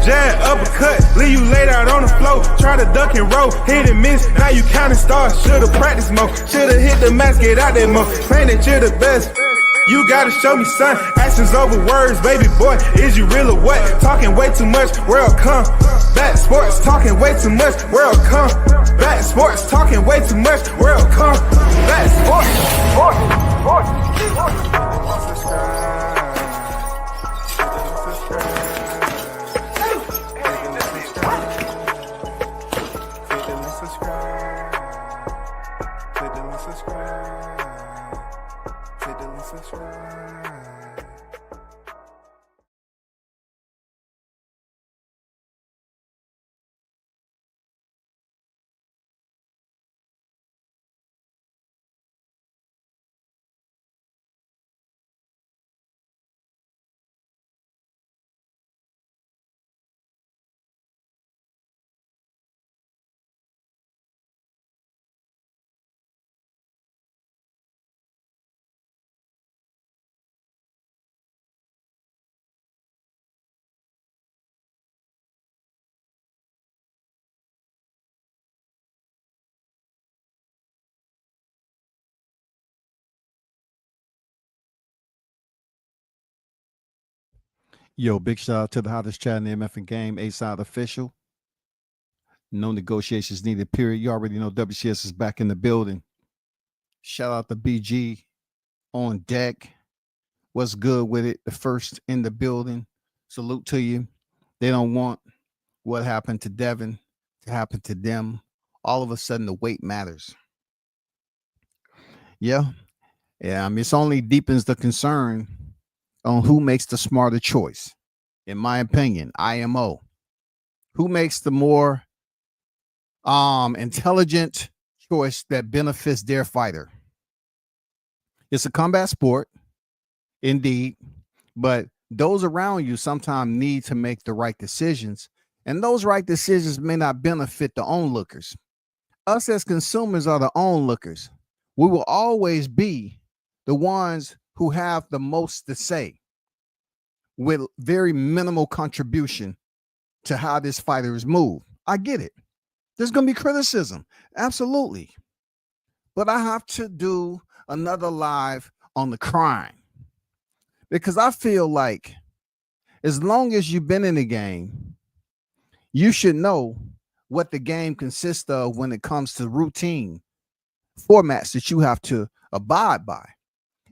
jab, uppercut, leave you laid out on the floor. Try to duck and roll, hit and miss, now you counting stars. Should've practiced more, should've hit the mask, get out there more. Claim that you're the best. You gotta show me, son. Actions over words, baby boy. Is you real or what? Talking way too much, world come. Back sports, talking way too much, world come. Back sports, talking way too much, world come. Back sports, Yo, big shout out to the hottest chat in the MF game, A-Side Official. No negotiations needed, period. You already know WCS is back in the building. Shout out to BG on deck. What's good with it? The first in the building. Salute to you. They don't want what happened to Devin to happen to them. All of a sudden, the weight matters. Yeah. I mean, it's only deepens the concern on who makes the smarter choice. In my opinion, IMO. Who makes the more intelligent choice that benefits their fighter? It's a combat sport, indeed, but those around you sometimes need to make the right decisions, and those right decisions may not benefit the onlookers. Us as consumers are the onlookers. We will always be the ones who have the most to say with very minimal contribution to how this fighter is moved. I get it. There's going to be criticism. Absolutely. But I have to do another live on the crime because I feel like as long as you've been in the game, you should know what the game consists of when it comes to routine formats that you have to abide by.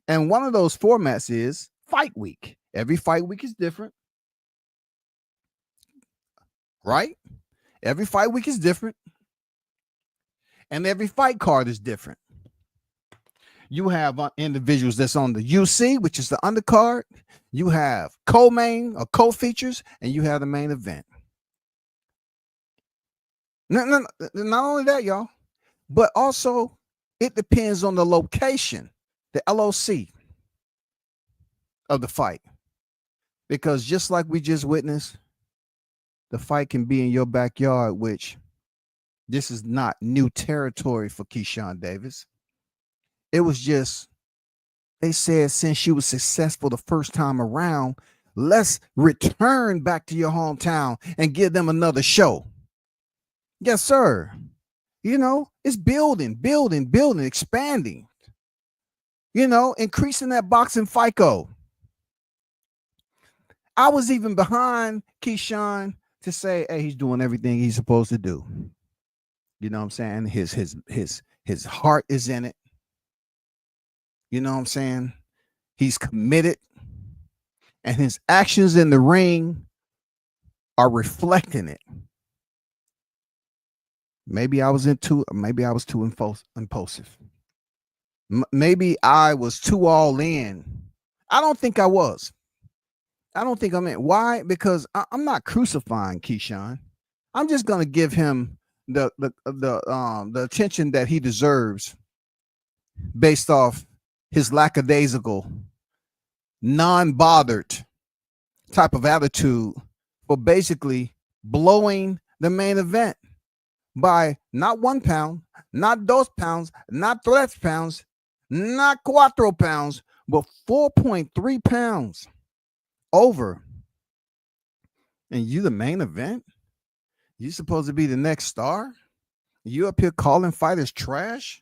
And one of those formats is fight week. Every fight week is different, right? Every fight week is different. And every fight card is different. You have individuals that's on the UC, which is the undercard. You have co-main or co-features, and you have the main event. Not only that, y'all, but also it depends on the location, the LOC of the fight. Because just like we just witnessed, the fight can be in your backyard, which this is not new territory for Keon Davis. It was just, they said since you were successful the first time around, let's return back to your hometown and give them another show. Yes, sir. You know, it's building, expanding. You know, increasing that boxing FICO. I was even behind Keon to say, hey, he's doing everything he's supposed to do. You know what I'm saying? His heart is in it. You know what I'm saying? He's committed. And his actions in the ring are reflecting it. Maybe I was too impulsive. Maybe I was too all in. I don't think I was. I don't think I'm in. Why? Because I'm not crucifying Keon. I'm just gonna give him the attention that he deserves based off his lackadaisical, non-bothered type of attitude for basically blowing the main event by not 1 pound, not 2 pounds, not 3 pounds, not 4 pounds, but 4.3 pounds over. And you the main event? You supposed to be the next star? You up here calling fighters trash?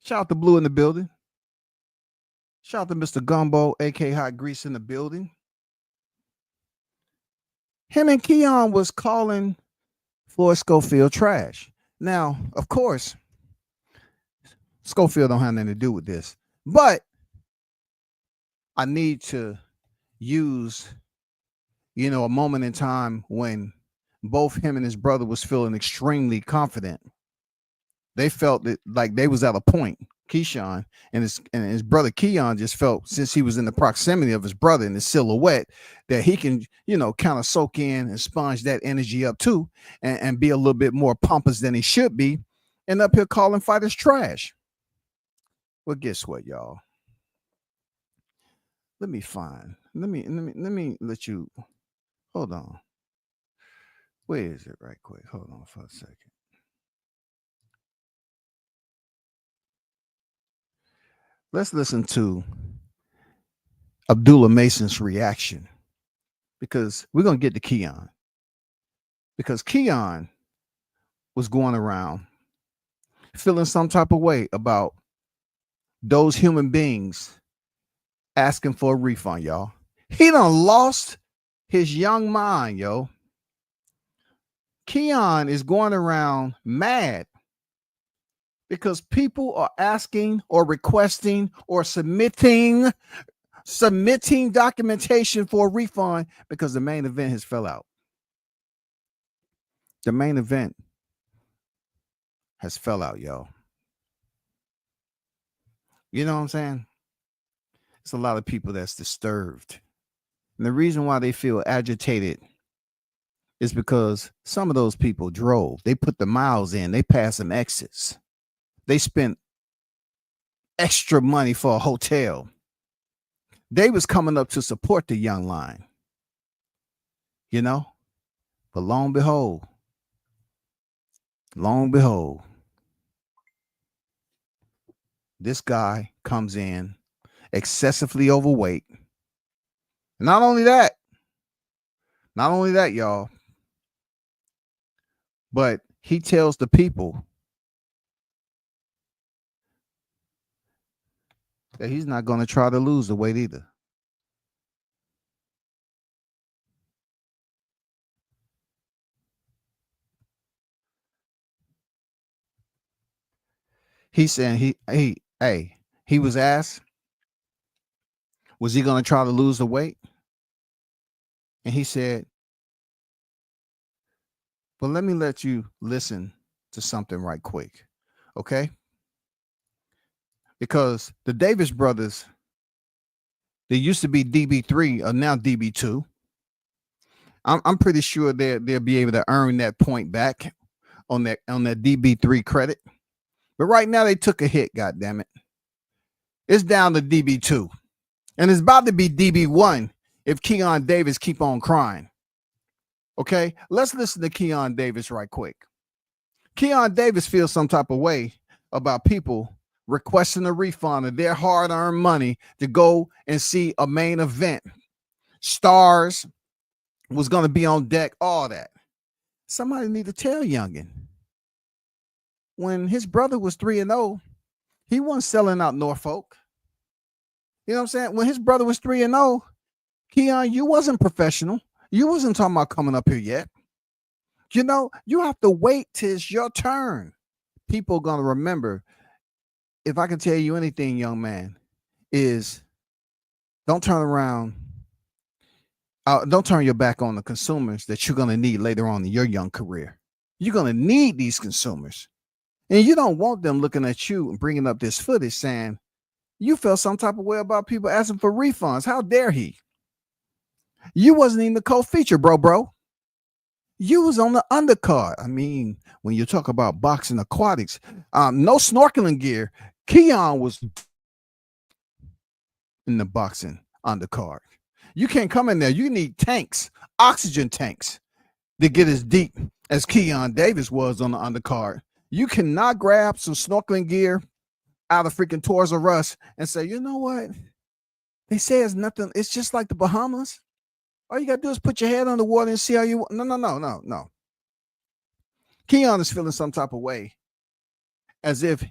Shout out to Blue in the building. Shout out to Mr. Gumbo, aka Hot Grease in the building. Him and Keon was calling Floyd Schofield trash. Now, of course, Schofield don't have nothing to do with this, but I need to use, a moment in time when both him and his brother was feeling extremely confident. They felt that like they was at a point. Keyshawn and his brother Keon just felt, since he was in the proximity of his brother in his silhouette, that he can, kind of soak in and sponge that energy up too, and be a little bit more pompous than he should be, and up here calling fighters trash. Well, guess what, y'all? Let me let you hold on. Where is it right quick? Hold on for a second. Let's listen to Abdullah Mason's reaction, because we're going to get to Keon, because Keon was going around feeling some type of way about those human beings asking for a refund, y'all. He done lost his young mind, yo. Keon is going around mad because people are asking or requesting or submitting documentation for a refund because the main event has fell out. The main event has fell out, y'all. You know what I'm saying? It's a lot of people that's disturbed. And the reason why they feel agitated is because some of those people drove. They put the miles in. They passed some exits. They spent extra money for a hotel. They was coming up to support the young line. But lo and behold, this guy comes in excessively overweight. Not only that, y'all, but he tells the people that he's not going to try to lose the weight either. He's saying he was asked, was he going to try to lose the weight? And he said, well, let me let you listen to something right quick, okay? Because the Davis brothers, they used to be DB3, are now DB2. I'm pretty sure they'll be able to earn that point back on that DB3 credit. But right now they took a hit, goddammit. It's down to DB2. And it's about to be DB1 if Keon Davis keep on crying. Okay, let's listen to Keon Davis right quick. Keon Davis feels some type of way about people requesting a refund of their hard-earned money to go and see a main event. Stars was going to be on deck, all that. Somebody need to tell youngin. When his brother was 3-0, he wasn't selling out Norfolk. You know what I'm saying? When his brother was 3-0, Keon, you wasn't professional. You wasn't talking about coming up here yet. You have to wait till it's your turn. People are going to remember. If I can tell you anything, young man, is don't turn around. Don't turn your back on the consumers that you're going to need later on in your young career. You're going to need these consumers. And you don't want them looking at you and bringing up this footage saying, you felt some type of way about people asking for refunds. How dare he? You wasn't even the co-feature, bro. You was on the undercard. I mean, when you talk about boxing aquatics, no snorkeling gear. Keon was in the boxing undercard. You can't come in there. You need tanks, oxygen tanks, to get as deep as Keon Davis was on the undercard. You cannot grab some snorkeling gear out of freaking Toys R Us and say, you know what? They say it's nothing. It's just like the Bahamas. All you got to do is put your head on the water and see how you. No. Keon is feeling some type of way, as if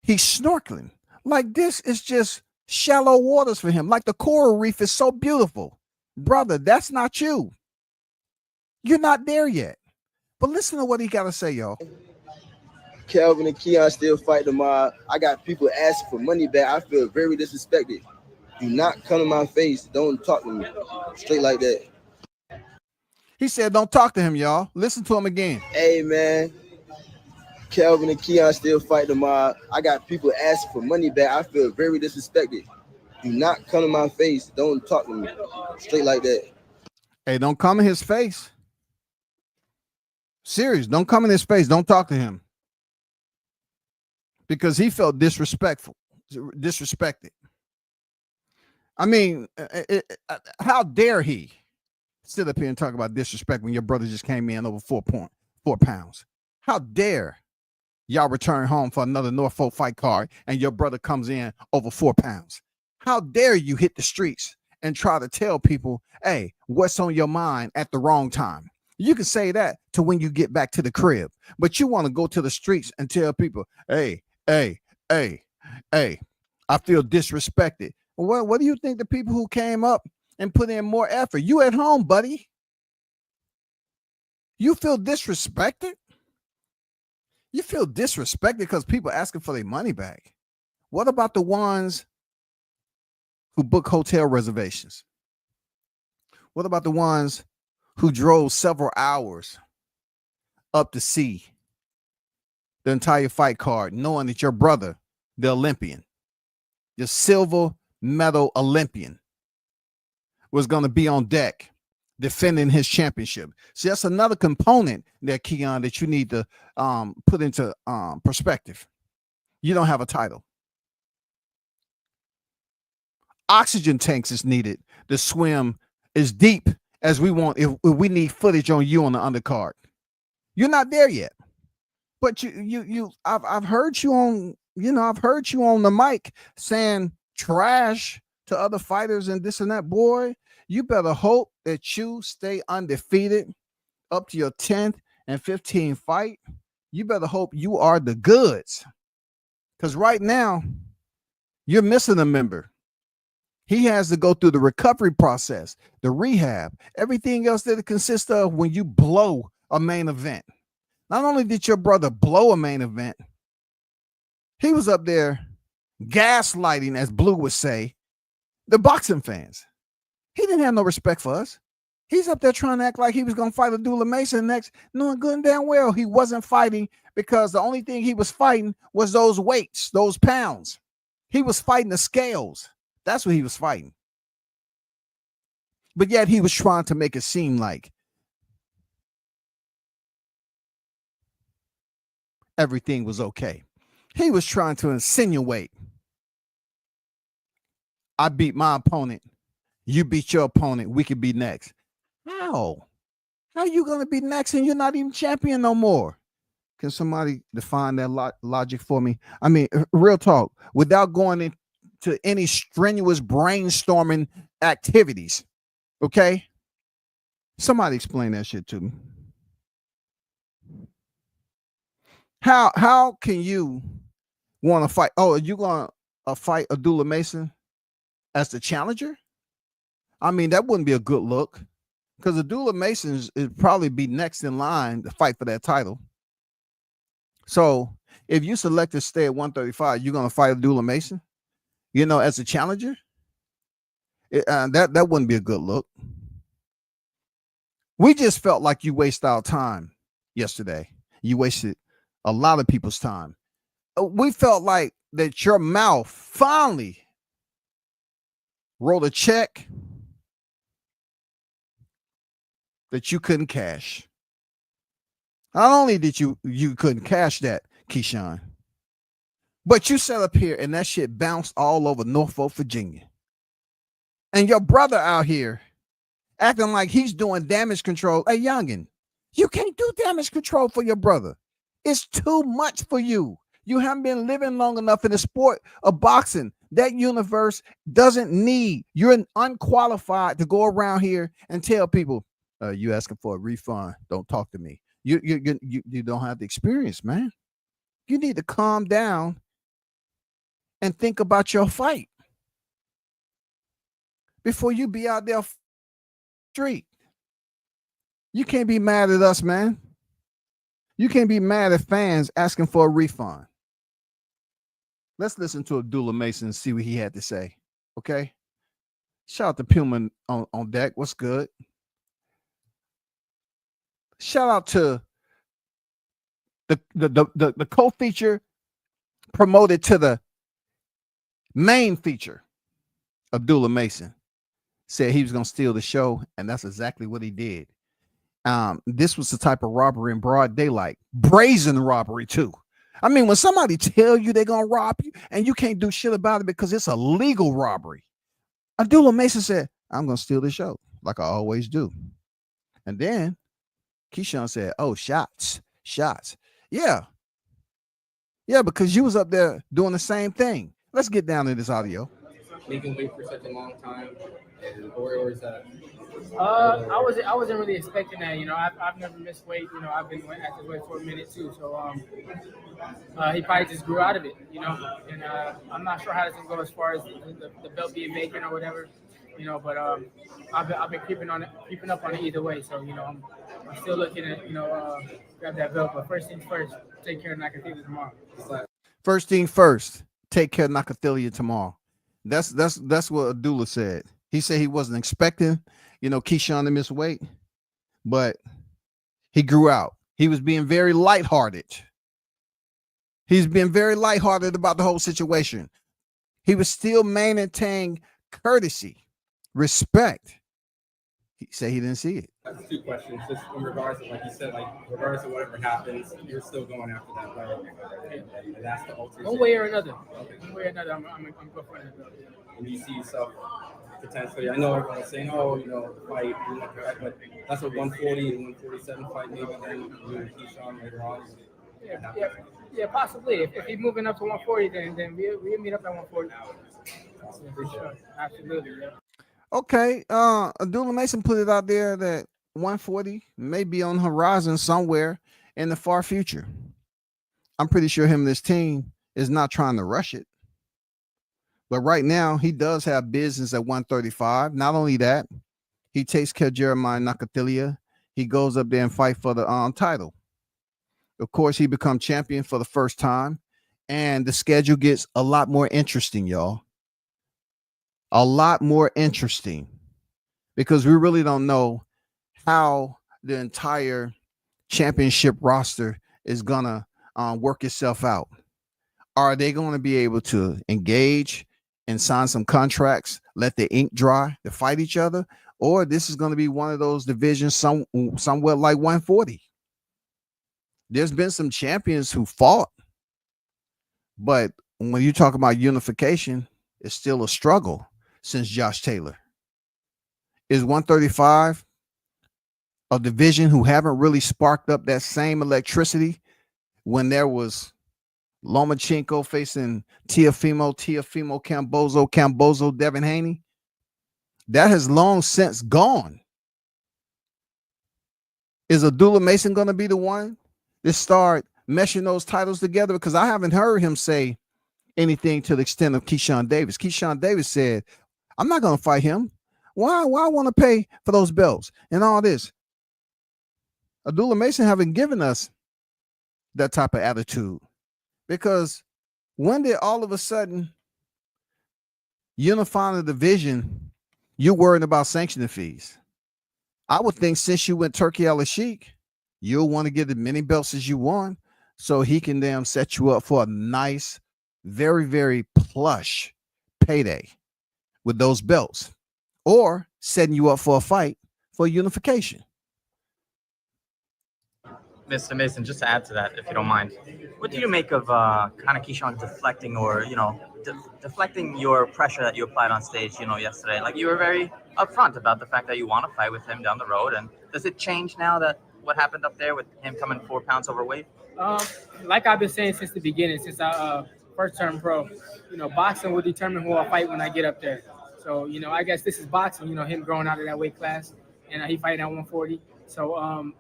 he's snorkeling. Like this is just shallow waters for him. Like the coral reef is so beautiful. Brother, that's not you. You're not there yet. But listen to what he got to say, y'all. Kelvin and Keon still fight tomorrow. I got people asking for money back. I feel very disrespected. Do not come to my face. Don't talk to me. Straight like that. He said, don't talk to him, y'all. Listen to him again. Hey, man. Kelvin and Keon still fight tomorrow. I got people asking for money back. I feel very disrespected. Do not come to my face. Don't talk to me. Straight like that. Hey, don't come in his face. Serious. Don't come in his face. Don't talk to him. Because he felt disrespected. I mean, how dare he sit up here and talk about disrespect when your brother just came in over 4 pounds? How dare y'all return home for another Norfolk fight card and your brother comes in over 4 pounds? How dare you hit the streets and try to tell people, hey, what's on your mind at the wrong time? You can say that to when you get back to the crib, but you want to go to the streets and tell people, hey, I feel disrespected. What do you think the people who came up and put in more effort? You at home, buddy. You feel disrespected? You feel disrespected because people asking for their money back. What about the ones who book hotel reservations? What about the ones who drove several hours up to see the entire fight card, knowing that your brother, the Olympian, the silver medal Olympian, was going to be on deck defending his championship? See, that's another component there, Keon, that you need to put into perspective. You don't have a title. Oxygen tanks is needed to swim as deep as we want if we need footage on you on the undercard. You're not there yet. But I've heard you on, I've heard you on the mic saying trash to other fighters and this and that. Boy, you better hope that you stay undefeated up to your 10th and 15th fight. You better hope you are the goods. Because right now, you're missing a member. He has to go through the recovery process, the rehab, everything else that it consists of when you blow a main event. Not only did your brother blow a main event, he was up there gaslighting, as Blue would say, the boxing fans. He didn't have no respect for us. He's up there trying to act like he was going to fight Abdullah Mason next, knowing good and damn well he wasn't fighting, because the only thing he was fighting was those weights, those pounds. He was fighting the scales. That's what he was fighting. But yet he was trying to make it seem like everything was okay. He was trying to insinuate, I beat my opponent, you beat your opponent, we could be next. How? How are you going to be next and you're not even champion no more? Can somebody define that logic for me? I mean, real talk, without going into any strenuous brainstorming activities, okay? Somebody explain that shit to me. How can you want to fight? Oh, are you going to fight Abdullah Mason as the challenger? I mean, that wouldn't be a good look, because Abdullah Mason would probably be next in line to fight for that title. So if you select to stay at 135, you're going to fight Abdullah Mason, as a challenger? That wouldn't be a good look. We just felt like you wasted our time yesterday. You wasted a lot of people's time. We felt like that your mouth finally wrote a check that you couldn't cash. Not only did you couldn't cash that, Keyshawn, but you sat up here and that shit bounced all over Norfolk, Virginia. And your brother out here acting like he's doing damage control. Hey, youngin, you can't do damage control for your brother. It's too much for you. You haven't been living long enough in the sport of boxing That universe doesn't need, you're unqualified to go around here and tell people, you asking for a refund. Don't talk to me. You don't have the experience, man. You need to calm down and think about your fight before you be out there street. You can't be mad at us, man. You can't be mad at fans asking for a refund. Let's listen to Abdullah Mason and see what he had to say. Okay. Shout out to Puma on deck. What's good? Shout out to the co-feature promoted to the main feature. Abdullah Mason said he was going to steal the show, and that's exactly what he did. This was the type of robbery in broad daylight, brazen robbery too. I mean, when somebody tell you they're going to rob you and you can't do shit about it because it's a legal robbery. Abdullah Mason said, I'm going to steal the show like I always do. And then Keon said, oh, shots. Yeah, because you was up there doing the same thing. Let's get down to this audio. Making wait for such a long time, or is that? I wasn't really expecting that. You know, I've never missed weight. You know, I've been at this weight for a minute too. So he probably just grew out of it. You know, and I'm not sure how this is going to go as far as the belt being vacant or whatever. You know, but I've been keeping up on it either way. So you know, I'm still looking at grab that belt. But first things first, take care of Nakatila tomorrow. First thing first, take care of Nakatila tomorrow. That's what Abdullah said. He said he wasn't expecting, Keon to miss weight, but he grew out. He was being very lighthearted. He's been very lighthearted about the whole situation. He was still maintaining courtesy, respect. He said he didn't see it. That's two questions. Just in regards to, like you said, regardless of whatever happens, you're still going after that belt. And that's the ultimate. One way or another. Okay. One way or another, I'm going for that belt. And you see yourself potentially, I know everyone's saying, the fight, but that's a 140 and 147 fight, maybe then you and Keon later on. Yeah, possibly. If he's moving up to 140, then we'll meet up at 140. For sure. Absolutely, yeah. Okay, Abdullah Mason put it out there that 140 may be on the horizon somewhere in the far future. I'm pretty sure him and his team is not trying to rush it. But right now, he does have business at 135. Not only that, he takes care of Jeremiah Nakatila. He goes up there and fight for the title. Of course, he becomes champion for the first time, and the schedule gets a lot more interesting, y'all. A lot more interesting because we really don't know how the entire championship roster is gonna work itself out. Are they going to be able to engage and sign some contracts, let the ink dry to fight each other, or this is going to be one of those divisions somewhere like 140? There's been some champions who fought, but when you talk about unification, it's still a struggle. Since Josh Taylor is 135, a division who haven't really sparked up that same electricity when there was Lomachenko facing Teofimo, Cambozo, Devin Haney. That has long since gone. Is Abdullah Mason going to be the one to start meshing those titles together? Because I haven't heard him say anything to the extent of Keon Davis. Keon Davis said, I'm not going to fight him. Why I want to pay for those belts and all this? Abdullah Mason haven't given us that type of attitude, because when did all of a sudden unifying the division, you're worried about sanctioning fees? I would think since you went Turkey Al-Sheikh, you'll want to get as many belts as you want so he can then set you up for a nice, very, very plush payday with those belts, or setting you up for a fight for unification. Mr. Mason, just to add to that, if you don't mind, what do you make of kind of Keon deflecting or, deflecting your pressure that you applied on stage, yesterday? Like, you were very upfront about the fact that you want to fight with him down the road. And does it change now that what happened up there with him coming 4 pounds overweight? Like I've been saying since the beginning, since I first term pro. You know, boxing will determine who I fight when I get up there. So, you know, I guess this is boxing. You know, him growing out of that weight class, and he fighting at 140. So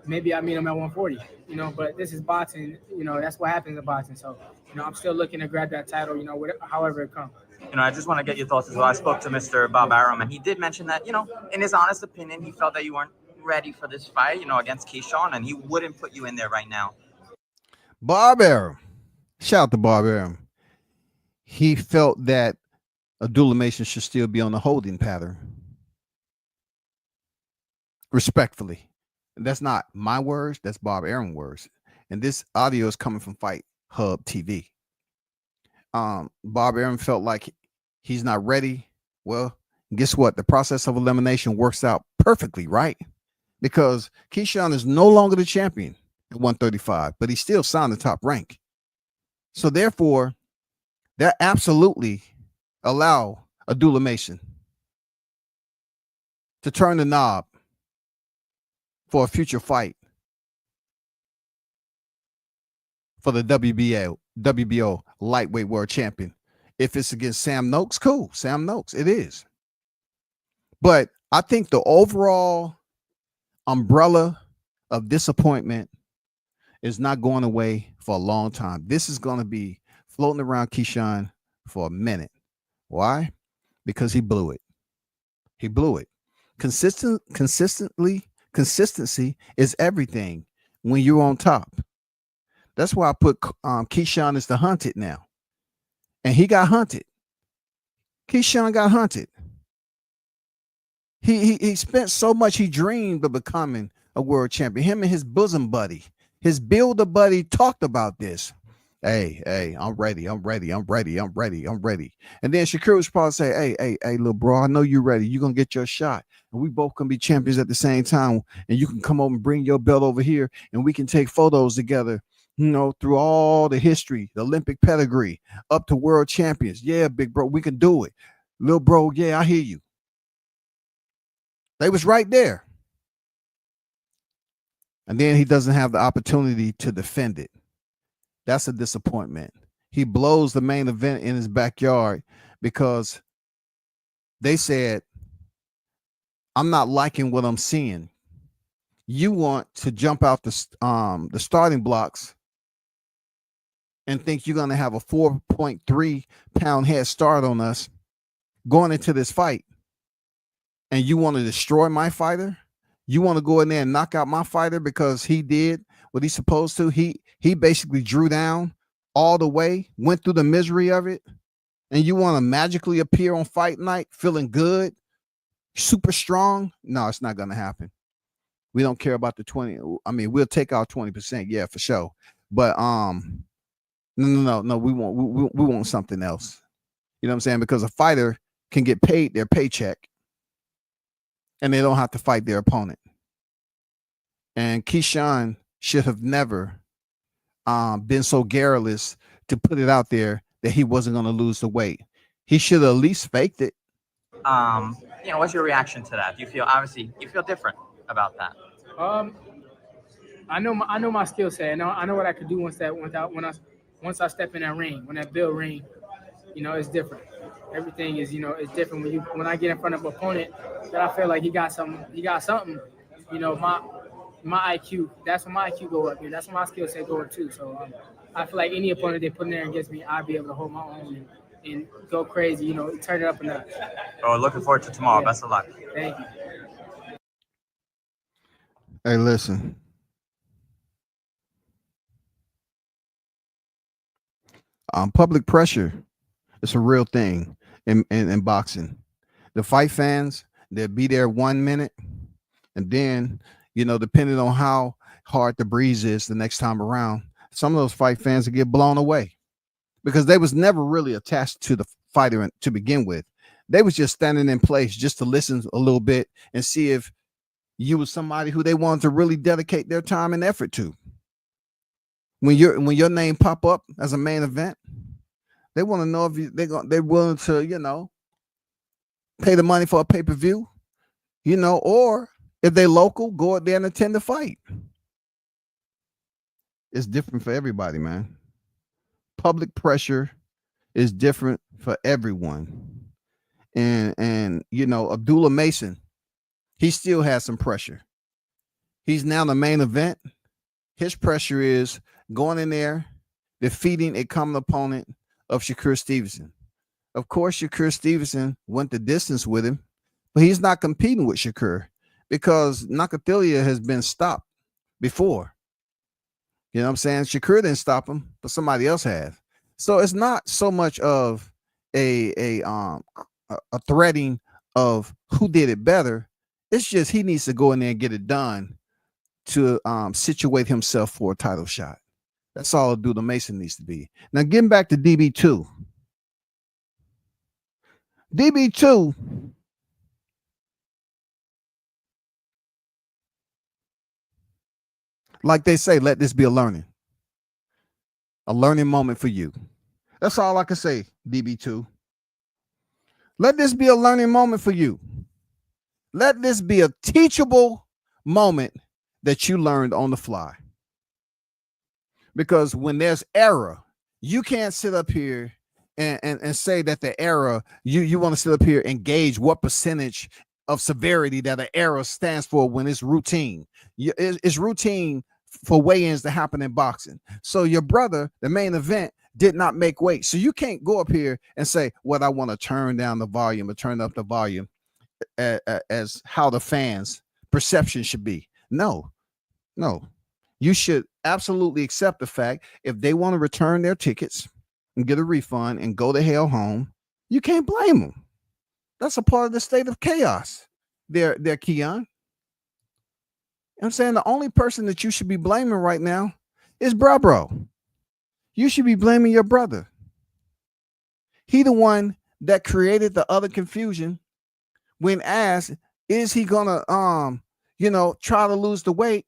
maybe I meet him at 140. You know, but this is boxing. You know, that's what happens in boxing. So, you know, I'm still looking to grab that title. You know, however it comes. You know, I just want to get your thoughts as well. I spoke to Mr. Bob Arum, and he did mention that, you know, in his honest opinion, he felt that you weren't ready for this fight, you know, against Keyshawn, and he wouldn't put you in there right now. Bob Arum, shout out to Bob Arum. He felt that Abdullah Mason should still be on the holding pattern. Respectfully. That's not my words, that's Bob Arum words. And this audio is coming from Fight Hub TV. Bob Arum felt like he's not ready. Well, guess what? The process of elimination works out perfectly, right? Because Keyshawn is no longer the champion at 135, but he's still signed the top rank. So therefore, that absolutely allow Abdullah Mason to turn the knob for a future fight for the WBO lightweight world champion. If it's against Sam Noakes, cool. Sam Noakes, it is. But I think the overall umbrella of disappointment is not going away for a long time. This is going to be floating around Keyshawn for a minute. Why? Because he blew it. He blew it. Consistency is everything when you're on top. That's why I put Keyshawn as the hunted now. And he got hunted. Keyshawn got hunted. He spent so much, he dreamed of becoming a world champion. Him and his bosom buddy, his builder buddy talked about this. Hey, I'm ready. And then Shakur was probably say, hey, little bro, I know you're ready. You're going to get your shot. And we both can be champions at the same time. And you can come over and bring your belt over here and we can take photos together, you know, through all the history, the Olympic pedigree, up to world champions. Yeah, big bro, we can do it. Little bro, yeah, I hear you. They was right there. And then he doesn't have the opportunity to defend it. That's a disappointment. He blows the main event in his backyard because they said, I'm not liking what I'm seeing. You want to jump out the starting blocks and think you're going to have a 4.3 pound head start on us going into this fight. And you want to destroy my fighter? You want to go in there and knock out my fighter because he did what he's supposed to? He basically drew down all the way, went through the misery of it. And you want to magically appear on fight night feeling good, super strong? No, it's not going to happen. We don't care about the 20. I mean, we'll take our 20%. Yeah, for sure. But no, we want something else. You know what I'm saying? Because a fighter can get paid their paycheck and they don't have to fight their opponent. And Keyshawn should have never been so garrulous to put it out there that he wasn't going to lose the weight. He should have at least faked it. You know, what's your reaction to that? You feel different about that? I know my skill set. I know what I could do once I step in that ring, when that bell ring. You know, it's different. Everything is, you know, it's different when I get in front of an opponent that I feel like he got something. You know, my IQ. That's when my IQ go up. That's when my skill set go up too. So I feel like any opponent they put in there against me, I'll be able to hold my own and go crazy. You know, turn it up a notch. Oh, looking forward to tomorrow. Yeah. Best of luck. Thank you. Hey, listen. Public pressure is a real thing in boxing. The fight fans, they'll be there 1 minute, and then, you know, depending on how hard the breeze is the next time around, some of those fight fans will get blown away because they was never really attached to the fighter to begin with. They was just standing in place just to listen a little bit and see if you was somebody who they wanted to really dedicate their time and effort to. When your name pop up as a main event, they want to know if they're willing to, you know, pay the money for a pay-per-view, you know, or if they local, go out there and attend the fight. It's different for everybody, man. public pressure is different for everyone. And you know, Abdullah Mason, he still has some pressure. He's now the main event. His pressure is going in there, defeating a common opponent of Shakur Stevenson. Of course, Shakur Stevenson went the distance with him, but he's not competing with Shakur because Nakathilia has been stopped before. You know what I'm saying? Shakur didn't stop him, but somebody else has. So it's not so much of a threading of who did it better. It's just he needs to go in there and get it done to situate himself for a title shot. That's all Abdullah Mason needs to be. Now getting back to DB2. DB2 like they say, let this be a learning moment for you. That's all I can say, DB2. Let this be a learning moment for you. Let this be a teachable moment that you learned on the fly. Because when there's error, you can't sit up here and say that the error, you want to sit up here and gauge what percentage of severity that an error stands for when it's routine. It's routine for weigh-ins to happen in boxing. So your brother, the main event, did not make weight. So you can't go up here and say, what I want to turn down the volume or turn up the volume as how the fans' perception should be. No. You should absolutely accept the fact if they want to return their tickets and get a refund and go the hell home, you can't blame them. That's a part of the state of chaos. They're Keon. I'm saying the only person that you should be blaming right now is bro. You should be blaming your brother. He the one that created the other confusion when asked, is he gonna try to lose the weight?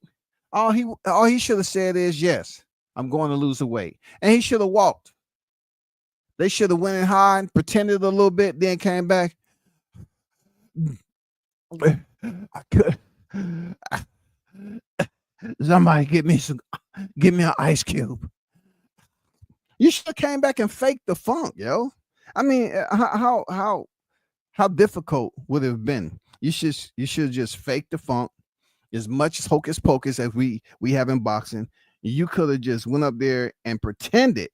All he should have said is, yes, I'm going to lose the weight. And he should have walked. They should have went in high and pretended a little bit, then came back. I could. Somebody give me an ice cube. You should have came back and faked the funk, yo. I mean, how difficult would it have been? You should just fake the funk as much as hocus pocus as we have in boxing. You could have just went up there and pretended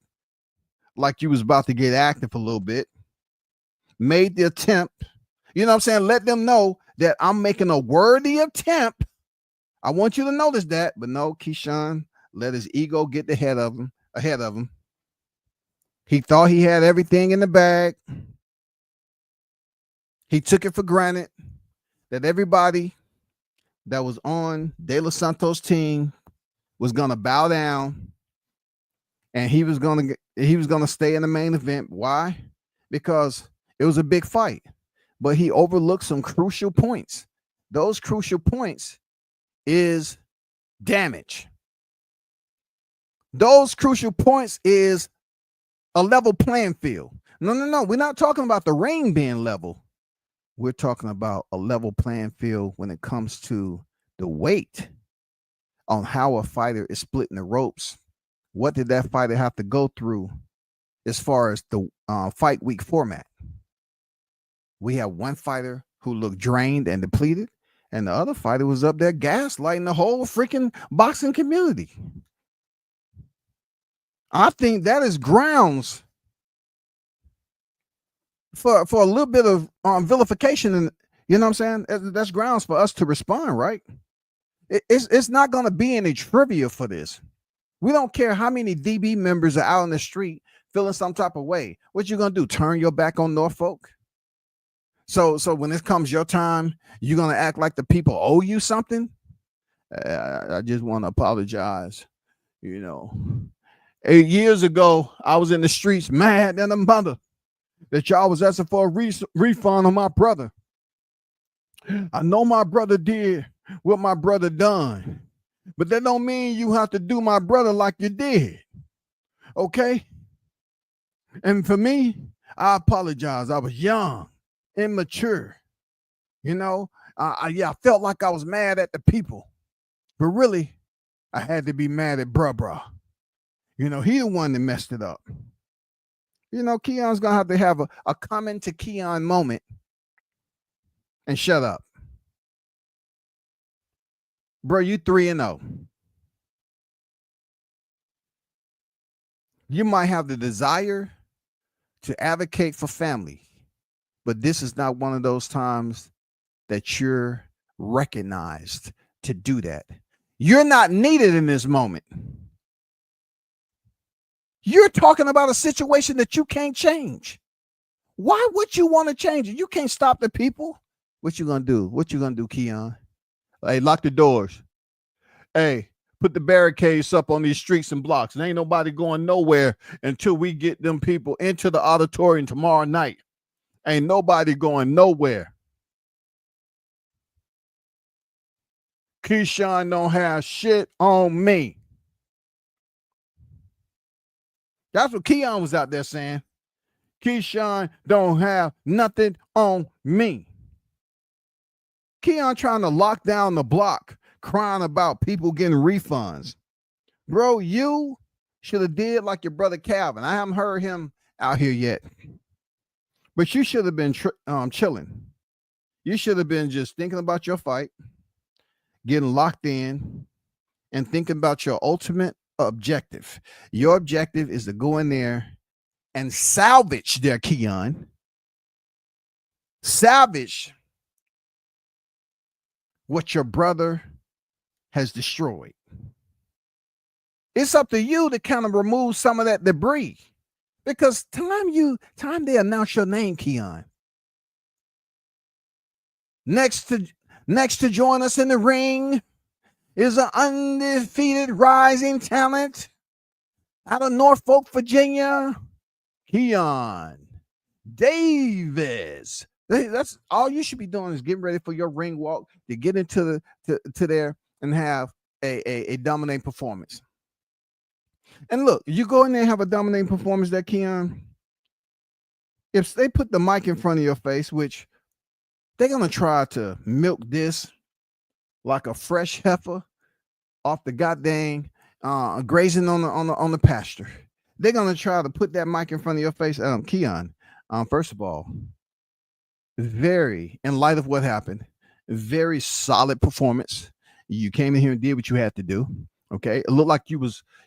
like you was about to get active a little bit, made the attempt. You know what I'm saying? Let them know that I'm making a worthy attempt. I want you to notice that, but no, Keyshawn let his ego get ahead of him. He thought he had everything in the bag. He took it for granted that everybody that was on De Los Santos' team was gonna bow down, and he was gonna stay in the main event. Why? Because it was a big fight, but he overlooked some crucial points. Those crucial points is damage. Those crucial points is a level playing field. No. We're not talking about the ring being level. We're talking about a level playing field when it comes to the weight on how a fighter is splitting the ropes. What did that fighter have to go through as far as the fight week format? We have one fighter who looked drained and depleted, and the other fighter was up there gaslighting the whole freaking boxing community. I think that is grounds for a little bit of vilification, and you know what I'm saying? That's grounds for us to respond, right? It's not going to be any trivia for this. We don't care how many DB members are out in the street feeling some type of way. What you going to do? Turn your back on Norfolk? So when it comes your time, you're going to act like the people owe you something? I just want to apologize. 8 years ago, I was in the streets mad than a mother that y'all was asking for a refund on my brother. I know my brother did what my brother done, but that don't mean you have to do my brother like you did. Okay? And for me, I apologize. I was young, immature. I felt like I was mad at the people, but really, I had to be mad at bruh. He the one that messed it up. You know, Keon's gonna have to have a coming to Keon moment and shut up. Bro, you 3-0. You might have the desire to advocate for family, but this is not one of those times that you're recognized to do that. You're not needed in this moment. You're talking about a situation that you can't change. Why would you want to change it? You can't stop the people. What you gonna do? What you gonna do, Keon? Hey, lock the doors. Hey, put the barricades up on these streets and blocks. And ain't nobody going nowhere until we get them people into the auditorium tomorrow night. Ain't nobody going nowhere. Keyshawn don't have shit on me. That's what Keon was out there saying. Keyshawn don't have nothing on me. Keon trying to lock down the block, crying about people getting refunds. Bro, you should have did like your brother Calvin. I haven't heard him out here yet. But you should have been chilling. You should have been just thinking about your fight, getting locked in, and thinking about your ultimate objective. Your objective is to go in there and salvage their Keon. Salvage what your brother has destroyed. It's up to you to kind of remove some of that debris. Because time they announce your name, Keon. Next to join us in the ring is an undefeated rising talent out of Norfolk, Virginia, Keon Davis. That's all you should be doing is getting ready for your ring walk to get into to there and have a dominating performance. And look, you go in there and have a dominating performance there, Keon. If they put the mic in front of your face, which they're gonna try to milk this like a fresh heifer off the goddamn grazing on the pasture. They're gonna try to put that mic in front of your face. Keon, first of all, very, in light of what happened, very solid performance. You came in here and did what you had to do. Okay, it looked like you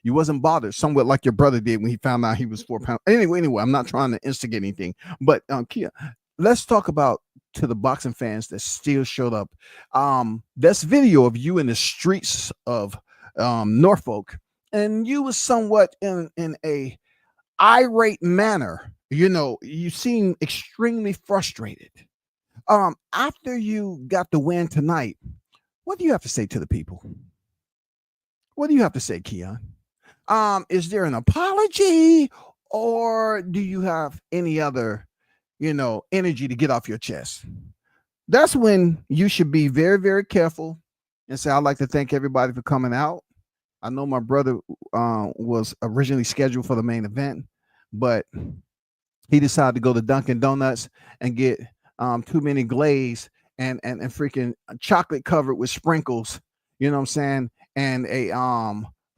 wasn't bothered, somewhat like your brother did when he found out he was 4 pounds. Anyway, I'm not trying to instigate anything, but Keon, let's talk about to the boxing fans that still showed up. That's video of you in the streets of Norfolk, and you was somewhat in a irate manner. You know, you seem extremely frustrated. After you got the win tonight, what do you have to say to the people? What do you have to say, Keon? Is there an apology, or do you have any other, energy to get off your chest? That's when you should be very, very careful and say, I'd like to thank everybody for coming out. I know my brother was originally scheduled for the main event, but he decided to go to Dunkin' Donuts and get too many glaze and freaking chocolate covered with sprinkles, you know what I'm saying? And a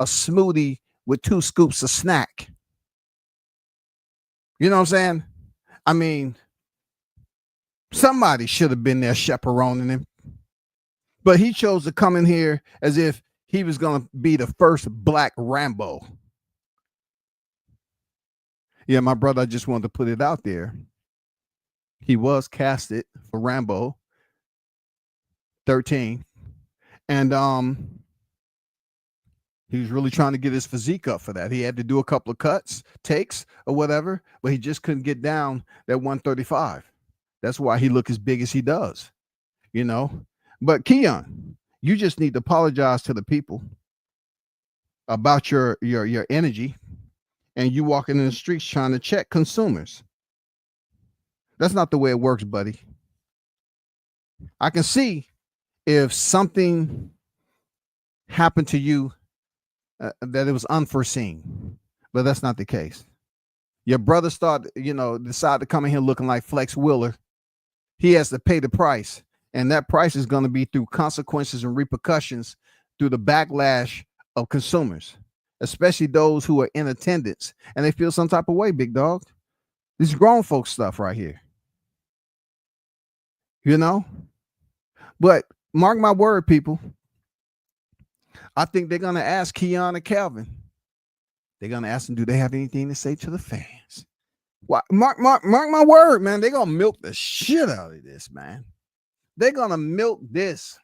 smoothie with 2 scoops of snack. You know what I'm saying? I mean, somebody should have been there chaperoning him. But he chose to come in here as if he was going to be the first Black Rambo. Yeah, my brother, I just wanted to put it out there. He was casted for Rambo 13. And he was really trying to get his physique up for that. He had to do a couple of takes or whatever, but he just couldn't get down that 135. That's why he look as big as he does, But Keon, you just need to apologize to the people about your energy and you walking in the streets trying to check consumers. That's not the way it works, buddy. I can see if something happened to you that it was unforeseen, but that's not the case. Your brother decided to come in here looking like Flex Wheeler. He has to pay the price, and that price is going to be through consequences and repercussions through the backlash of consumers, especially those who are in attendance and they feel some type of way, big dog. This is grown folk stuff right here. You know? But mark my word, people. I think they're gonna ask Keon and Calvin. They're gonna ask them, do they have anything to say to the fans? What? Mark my word, man. They're gonna milk the shit out of this, man. They're gonna milk this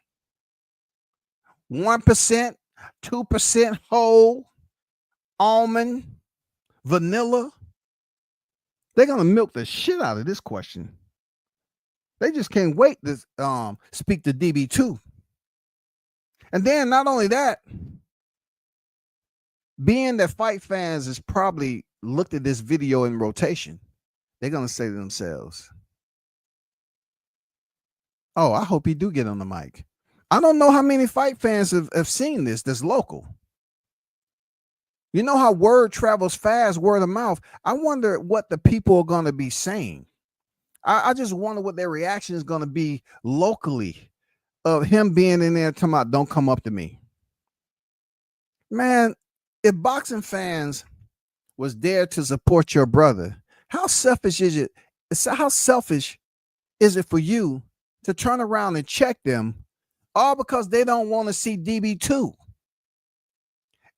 1%, 2% whole, almond, vanilla. They're gonna milk the shit out of this question. They just can't wait to speak to DB2. And then not only that, being that fight fans has probably looked at this video in rotation, they're gonna say to themselves, oh, I hope he do get on the mic. I don't know how many fight fans have seen this local. You know how word travels fast, word of mouth. I wonder what the people are going to be saying. I just wonder what their reaction is going to be locally of him being in there talking about, don't come up to me. Man, if boxing fans was there to support your brother, how selfish is it? How selfish is it for you to turn around and check them all because they don't want to see DB2?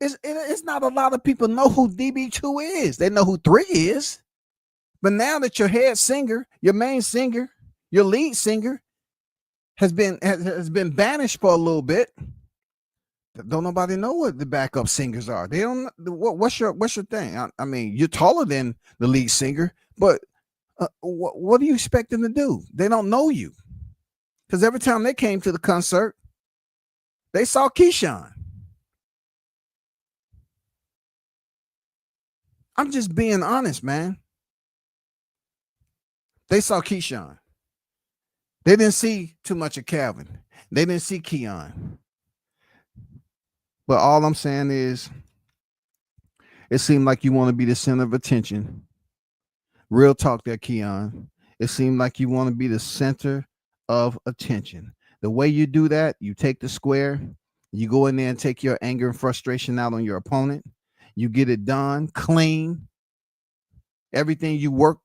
It's not a lot of people know who DB2 is. They know who 3 is. But now that your head singer, your main singer, your lead singer has been banished for a little bit, don't nobody know what the backup singers are. They don't. What's your thing? I mean, you're taller than the lead singer, but what do you expect them to do? They don't know you, because every time they came to the concert, they saw Keon. I'm just being honest, man. They saw Keon. They didn't see too much of Calvin. They didn't see Keon. But all I'm saying is, it seemed like you want to be the center of attention. Real talk there, Keon. It seemed like you want to be the center of attention. The way you do that, you take the square, you go in there and take your anger and frustration out on your opponent. You get it done clean. Everything you worked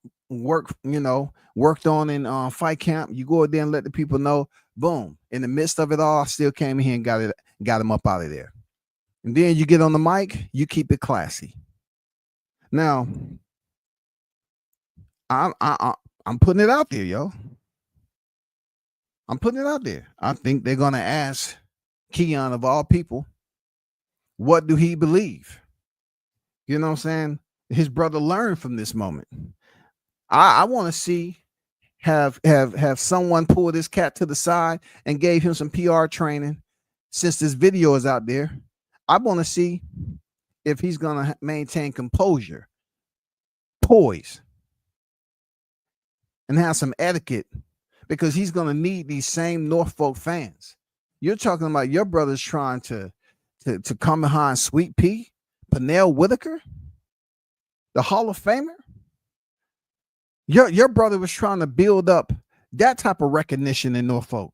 on in fight camp, you go there and let the people know. Boom! In the midst of it all, I still came in here and got him up out of there. And then you get on the mic, you keep it classy. Now, I'm putting it out there, yo. I'm putting it out there. I think they're gonna ask Keon, of all people, what do he believe? You know what I'm saying? His brother learned from this moment. I want to see have someone pull this cat to the side and gave him some PR training. Since this video is out there, I want to see if he's gonna maintain composure, poise, and have some etiquette, because he's gonna need these same Norfolk fans. You're talking about your brother's trying to come behind Sweet Pea, Pernell Whitaker, the Hall of Famer. Your brother was trying to build up that type of recognition in Norfolk.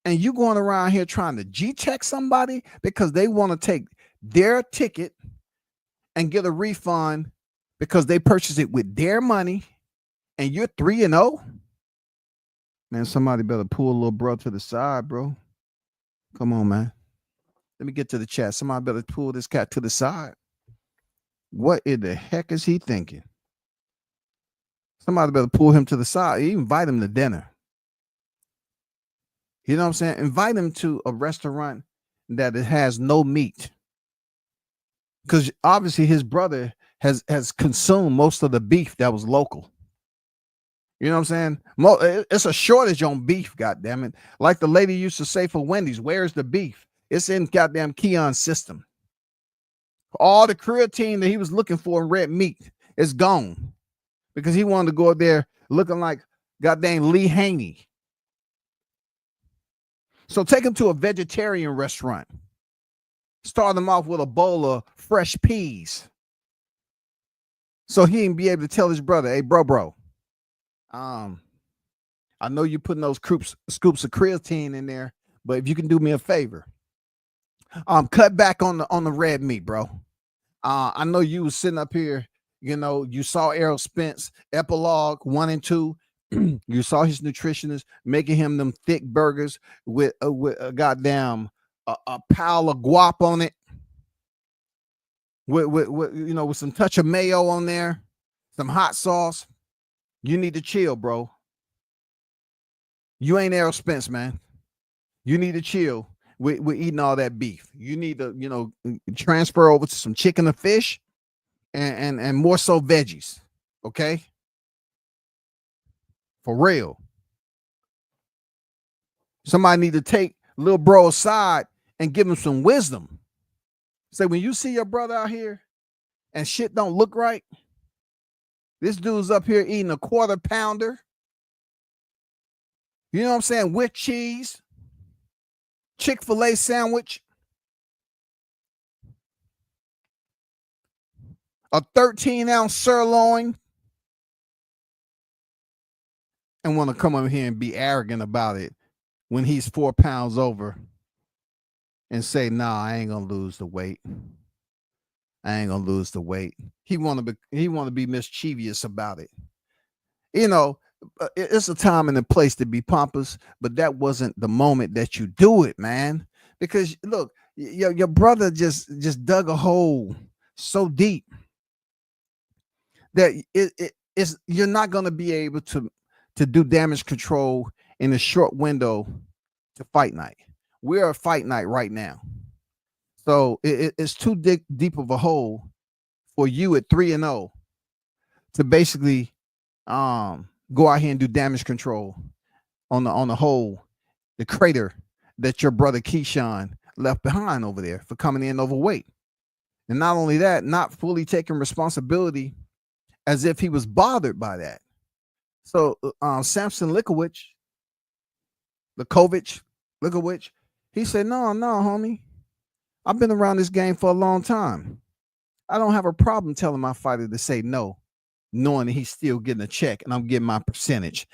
And you going around here trying to G-check somebody because they want to take their ticket and get a refund because they purchased it with their money, and you're 3-0? Man, somebody better pull a little bro to the side, bro. Come on, man. Let me get to the chat. Somebody better pull this cat to the side. What in the heck is he thinking? Somebody better pull him to the side. You invite him to dinner. You know what I'm saying? Invite him to a restaurant that it has no meat. Because obviously his brother has consumed most of the beef that was local. You know what I'm saying? It's a shortage on beef, goddammit. Like the lady used to say for Wendy's, where's the beef? It's in goddamn Keon's system. All the creatine that he was looking for in red meat is gone, because he wanted to go out there looking like goddamn Lee Haney. So take him to a vegetarian restaurant. Start him off with a bowl of fresh peas, so he can be able to tell his brother, hey, bro, I know you're putting those scoops of creatine in there, but if you can do me a favor, cut back on the red meat, bro. I know you was sitting up here, You know, you saw Errol Spence epilogue 1 and 2. You saw his nutritionist making him them thick burgers with a goddamn a pile of guap on it, with you know, with some touch of mayo on there, some hot sauce. You need to chill, bro. You ain't Errol Spence, man. You need to chill with eating all that beef. You need to, you know, transfer over to some chicken or fish, and more so veggies. Okay, for real. Somebody need to take little bro aside and give him some wisdom. Say, when you see your brother out here and shit don't look right, this dude's up here eating a quarter pounder. You know what I'm saying? With cheese, Chick-fil-A sandwich, a 13-ounce sirloin, and want to come over here and be arrogant about it when he's 4 pounds over and say, nah, I ain't gonna lose the weight. I ain't gonna lose the weight. He want to be mischievous about it. You know, it's a time and a place to be pompous, but that wasn't the moment that you do it, man. Because look, your brother just dug a hole so deep that it's you're not going to be able to do damage control in a short window to fight night. We're a fight night right now, so it's too deep of a hole for you at 3-0 to basically go out here and do damage control on the hole, the crater that your brother Keon left behind over there for coming in overweight. And not only that, not fully taking responsibility as if he was bothered by that. So Samson Likowicz, he said, no, homie. I've been around this game for a long time. I don't have a problem telling my fighter to say no, knowing that he's still getting a check and I'm getting my percentage.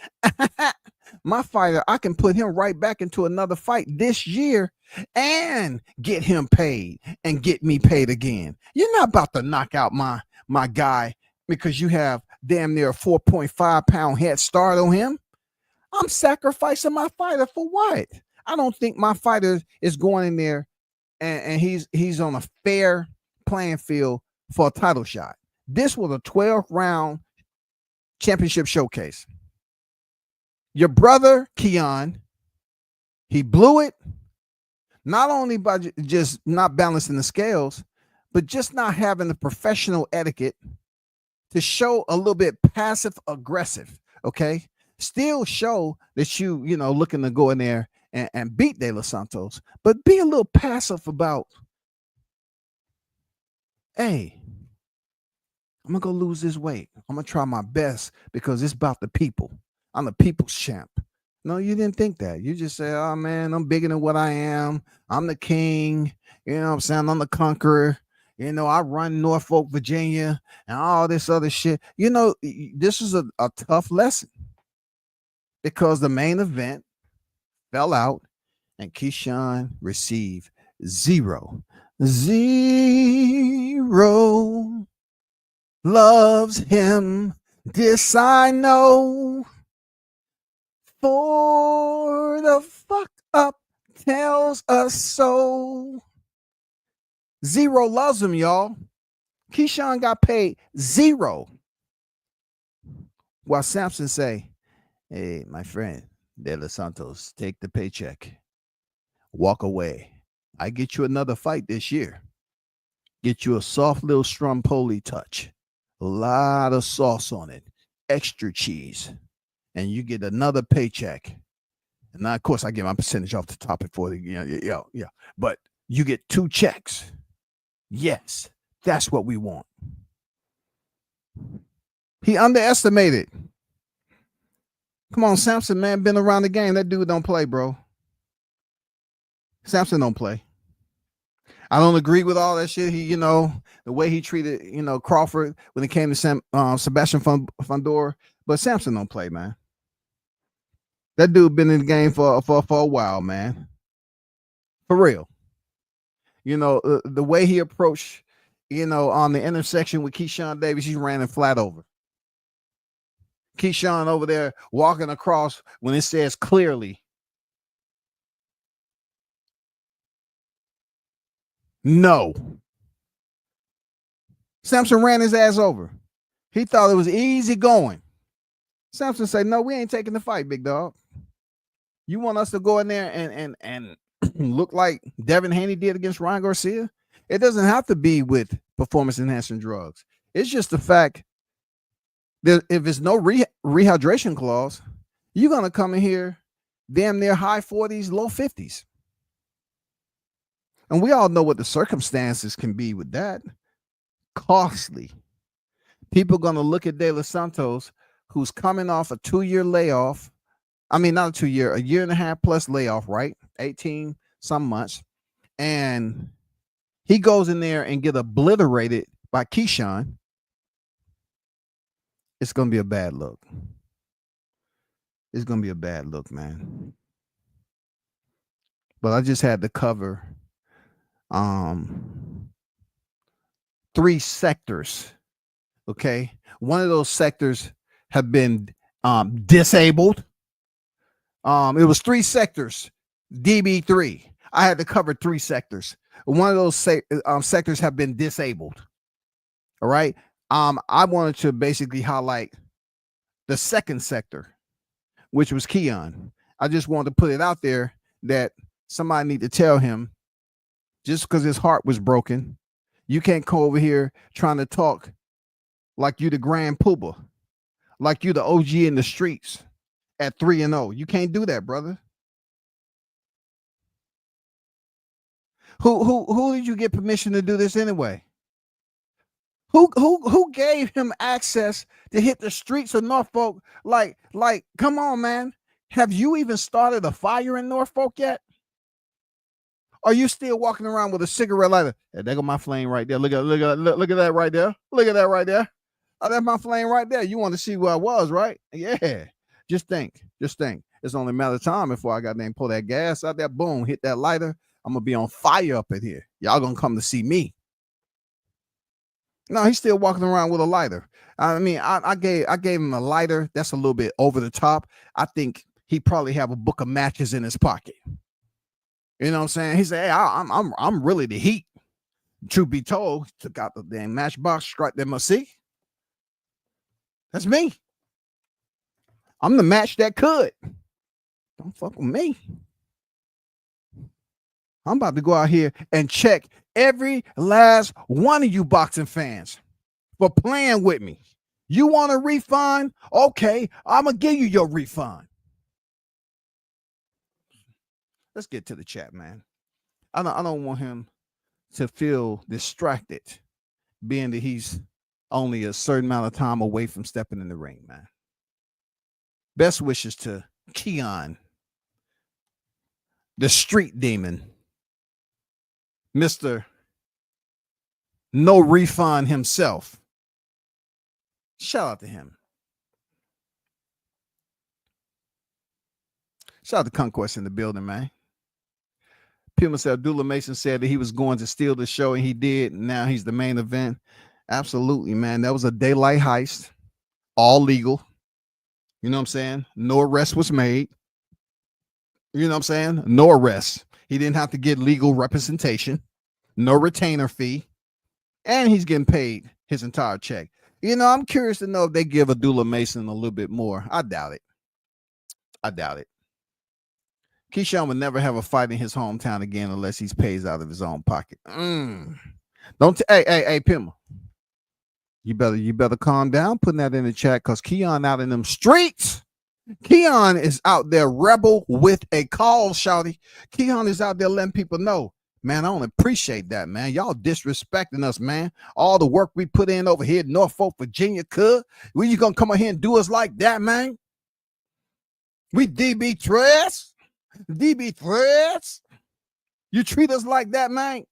My fighter, I can put him right back into another fight this year and get him paid and get me paid again. You're not about to knock out my guy because you have damn near a 4.5 pound head start on him. I'm sacrificing my fighter for what? I don't think my fighter is going in there and he's on a fair playing field for a title shot. This was a 12th round championship showcase. Your brother, Keon, he blew it, not only by just not balancing the scales, but just not having the professional etiquette to show a little bit passive aggressive, okay? Still show that you know, looking to go in there and beat De Los Santos, but be a little passive about, hey, I'm going to go lose this weight. I'm going to try my best because it's about the people. I'm the people's champ. No, you didn't think that. You just say, oh, man, I'm bigger than what I am. I'm the king. You know what I'm saying? I'm the conqueror. You know, I run Norfolk, Virginia, and all this other shit. You know, this is a tough lesson because the main event fell out and Keon received zero loves him. This I know. For the fuck up tells us so. Zero loves him, y'all. Keon got paid zero. While Samson say, hey, my friend, De Los Santos, take the paycheck. Walk away. I get you another fight this year. Get you a soft little Strompoli touch. A lot of sauce on it. Extra cheese. And you get another paycheck. And now, of course, I get my percentage off the top for the, yeah. But you get 2 checks. Yes, that's what we want. He underestimated. Come on, Samson, man, been around the game. That dude don't play, bro. Samson don't play. I don't agree with all that shit. He, the way he treated, Crawford when it came to Sebastian Fundora. But Samson don't play, man. That dude been in the game for a while, man. For real. The way he approached, on the intersection with Keyshawn Davis, he ran him flat over. Keyshawn over there walking across when it says clearly. No. Sampson ran his ass over. He thought it was easy going. Sampson said, no, we ain't taking the fight, big dog. You want us to go in there and look like Devin Haney did against Ryan Garcia? It doesn't have to be with performance-enhancing drugs. It's just the fact that if it's no rehydration clause, you're going to come in here damn near high 40s, low 50s. And we all know what the circumstances can be with that. Costly. People are going to look at De Los Santos, who's coming off a 2-year layoff. I mean, not a 2-year, a year and a half plus layoff, right? 18 some months. And he goes in there and get obliterated by Keyshawn. It's going to be a bad look. It's going to be a bad look, man. But I just had to cover 3 sectors. Okay. One of those sectors have been disabled. It was 3 sectors, DB3. I had to cover 3 sectors. One of those sectors have been disabled. All right. I wanted to basically highlight the second sector, which was Keon. I just wanted to put it out there that somebody need to tell him, just because his heart was broken, you can't come over here trying to talk like you the grand poobah, like you the OG in the streets at 3-0. You can't do that, brother. Who did you get permission to do this anyway? Who gave him access to hit the streets of Norfolk? Like, come on, man. Have you even started a fire in Norfolk yet? Are you still walking around with a cigarette lighter? Hey, there go my flame right there. Look at that right there. Look at that right there. Oh, that's my flame right there. You want to see where I was, right? Yeah. Just think. It's only a matter of time before I got to pull that gas out there. Boom, hit that lighter. I'm gonna be on fire up in here. Y'all gonna come to see me. No, he's still walking around with a lighter. I mean, I gave him a lighter. That's a little bit over the top. I think he probably have a book of matches in his pocket. You know what I'm saying? He said, hey, I'm really the heat. Truth be told, took out the damn matchbox, struck them. See? That's me. I'm the match that could. Don't fuck with me. I'm about to go out here and check every last one of you boxing fans for playing with me. You want a refund? Okay, I'm going to give you your refund. Let's get to the chat, man. I don't want him to feel distracted, being that he's only a certain amount of time away from stepping in the ring, man. Best wishes to Keon, the street demon, Mr. No Refund himself. Shout out to him. Shout out to Conquest in the building, man. Puma said Abdullah Mason said that he was going to steal the show, and he did. And now he's the main event. Absolutely, man. That was a daylight heist. All legal. You know what I'm saying? No arrest was made. You know what I'm saying? No arrest. He didn't have to get legal representation. No retainer fee. And he's getting paid his entire check. You know, I'm curious to know if they give Abdullah Mason a little bit more. I doubt it. Keyshawn would never have a fight in his hometown again unless he pays out of his own pocket. Hey, Pima. You better calm down putting that in the chat, because Keon out in them streets. Keon is out there rebel with a call, shouty. Keon is out there letting people know, man, I don't appreciate that, man. Y'all disrespecting us, man. All the work we put in over here in Norfolk, Virginia, when you gonna come out here and do us like that, man? We DB threats. You treat us like that, man.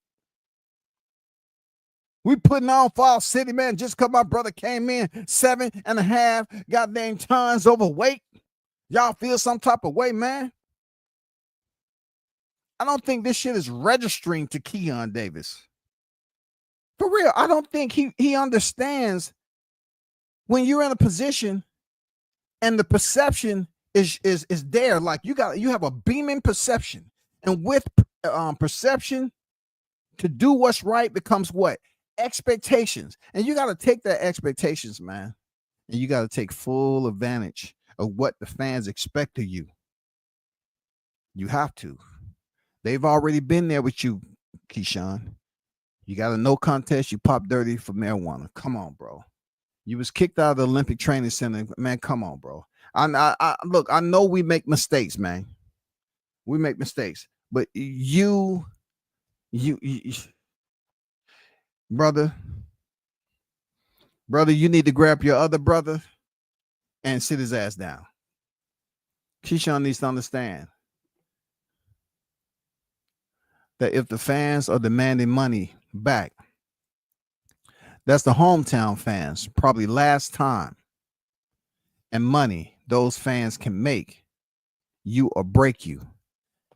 We putting on for our city, man, just because my brother came in 7.5 goddamn tons overweight. Y'all feel some type of way, man? I don't think this shit is registering to Keon Davis. For real, I don't think he understands when you're in a position and the perception is there. Like you have a beaming perception, and with perception to do what's right becomes what? Expectations. And you got to take that expectations, man. And you got to take full advantage of what the fans expect of you. You have to. They've already been there with you, Keyshawn. You got a no contest. You pop dirty for marijuana. Come on, bro. You was kicked out of the Olympic Training Center. Man, come on, bro. I look, I know we make mistakes, man. We make mistakes. But you brother, you need to grab your other brother and sit his ass down. Keyshawn needs to understand that if the fans are demanding money back, that's the hometown fans, probably last time and money those fans can make you or break you.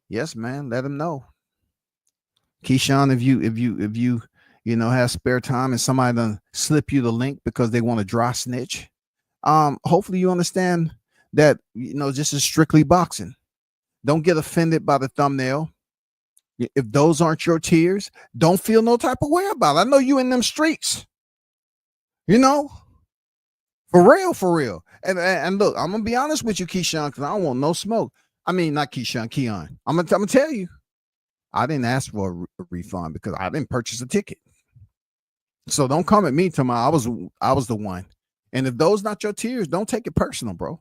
Yes, man, let them know. Keyshawn, if you have spare time and somebody done slip you the link because they want to dry snitch, hopefully you understand that this is strictly boxing. Don't get offended by the thumbnail. If those aren't your tears, don't feel no type of way about it. I know you in them streets. For real. And look, I'm gonna be honest with you, Keyshawn, because I don't want no smoke. I mean, not Keyshawn, Keon. I'm gonna tell you, I didn't ask for a refund because I didn't purchase a ticket. So don't come at me tomorrow. I was the one. And if those not your tears, don't take it personal, bro.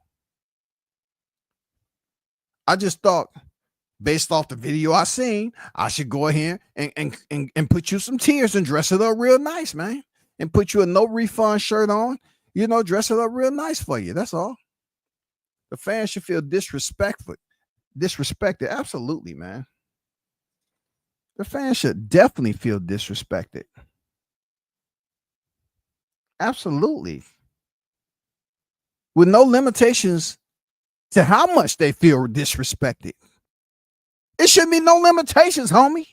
I just thought, based off the video I seen, I should go ahead and put you some tears and dress it up real nice, man. And put you a no refund shirt on, dress it up real nice for you. That's all. The fans should feel disrespected. Absolutely, man. The fans should definitely feel disrespected. Absolutely. With no limitations to how much they feel disrespected. It shouldn't be no limitations, homie.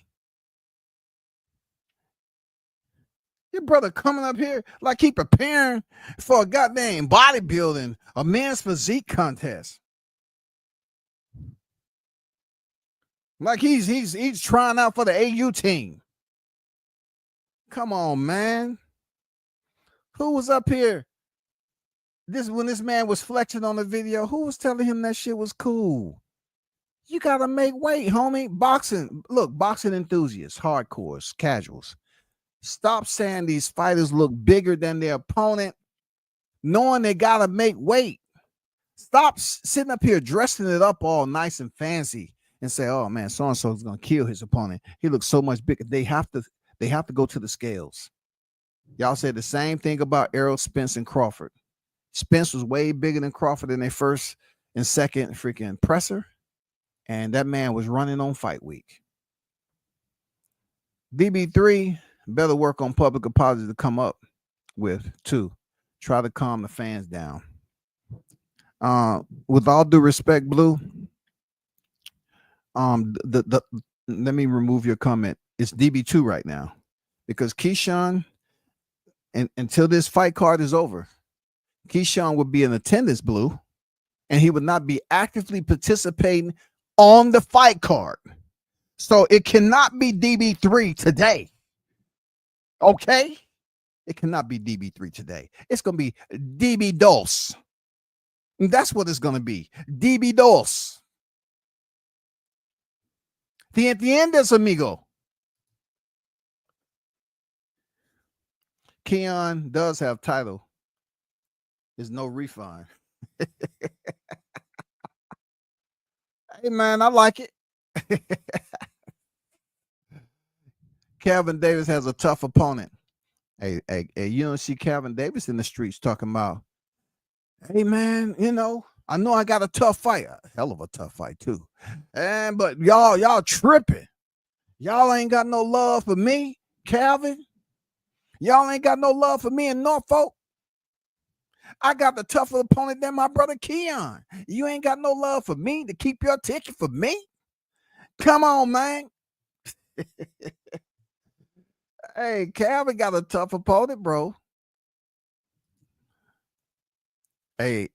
Your brother coming up here like he preparing for a goddamn bodybuilding, a men's physique contest. Like he's trying out for the AU team. Come on, man. Who was up here? When this man was flexing on the video, who was telling him that shit was cool? You gotta make weight, homie. Boxing, look, boxing enthusiasts, hardcores, casuals. Stop saying these fighters look bigger than their opponent, knowing they gotta make weight. Stop sitting up here dressing it up all nice and fancy and say, "Oh man, so and so is gonna kill his opponent. He looks so much bigger." They have to go to the scales. Y'all said the same thing about Errol Spence and Crawford. Spence was way bigger than Crawford in their first and second freaking presser, and that man was running on fight week. DB3 better work on public apologies to come up with too. Try to calm the fans down. With all due respect, Blue. Let me remove your comment. It's DB2 right now because Keyshawn, and until this fight card is over, Keyshawn would be in attendance, Blue, and he would not be actively participating on the fight card. So it cannot be DB3 today. Okay? It cannot be DB3 today. It's going to be DB2. And that's what it's going to be. DB2. ¿Te entiendes, amigo? Keon does have title. There's no refund. Hey, man, I like it. Calvin Davis has a tough opponent. Hey, you don't see Calvin Davis in the streets talking about, hey, man, I know I got a tough fight. A hell of a tough fight, too. But y'all tripping. Y'all ain't got no love for me, Calvin. Y'all ain't got no love for me in Norfolk. I got the tougher opponent than my brother Keon. You ain't got no love for me to keep your ticket for me? Come on, man. Hey, Calvin got a tough opponent, bro. Hey,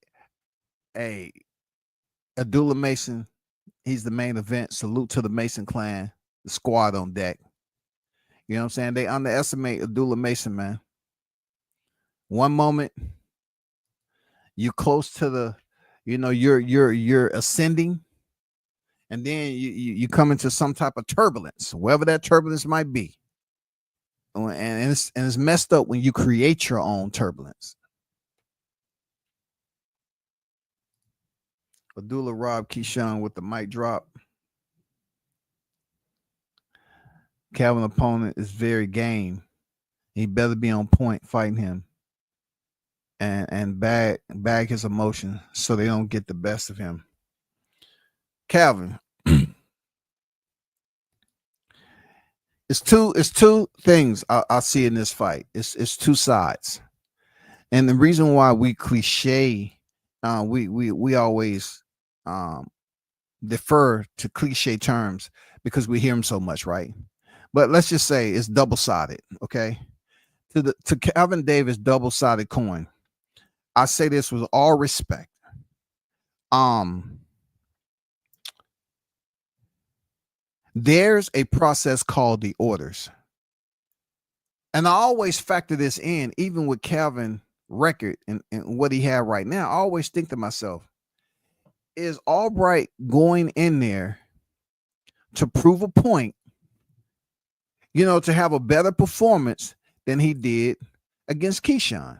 Abdullah Mason, he's the main event. Salute to the Mason clan, the squad on deck. You know what I'm saying? They underestimate Abdullah Mason, man. One moment, you're close to the, you're ascending, and then you come into some type of turbulence, wherever that turbulence might be. And it's messed up when you create your own turbulence. Abdullah Rob Keyshawn with the mic drop. Calvin opponent is very game. He better be on point fighting him. And bag his emotions so they don't get the best of him. Calvin. It's two things I see in this fight. It's two sides. And the reason why we cliche, we always defer to cliche terms because we hear them so much, right? But let's just say it's double-sided, okay? To Calvin Davis, double-sided coin. I say this with all respect. There's a process called the orders. And I always factor this in, even with Calvin record and what he had right now. I always think to myself, is Albright going in there to prove a point, to have a better performance than he did against Keyshawn?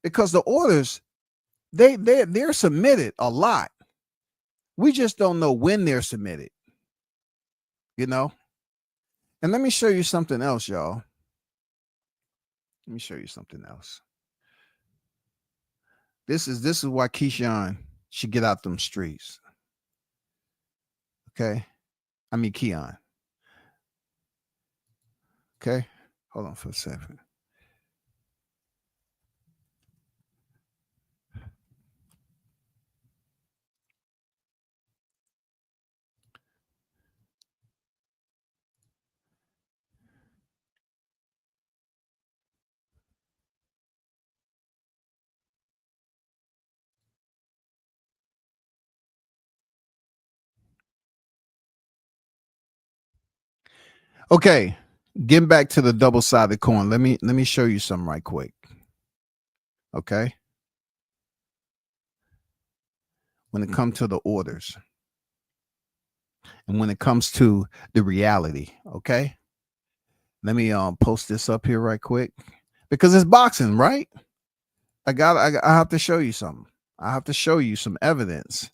Because the orders, they're submitted a lot. We just don't know when they're submitted, And let me show you something else, y'all. Let me show you something else. This is why Keyshawn should get out them streets. Okay? I mean Keon. Okay? Hold on for a second. Okay, getting back to the double-sided coin. Let me show you something right quick. Okay. When it comes to the orders and when it comes to the reality, okay? Let me post this up here right quick because it's boxing, right? I have to show you something. I have to show you some evidence.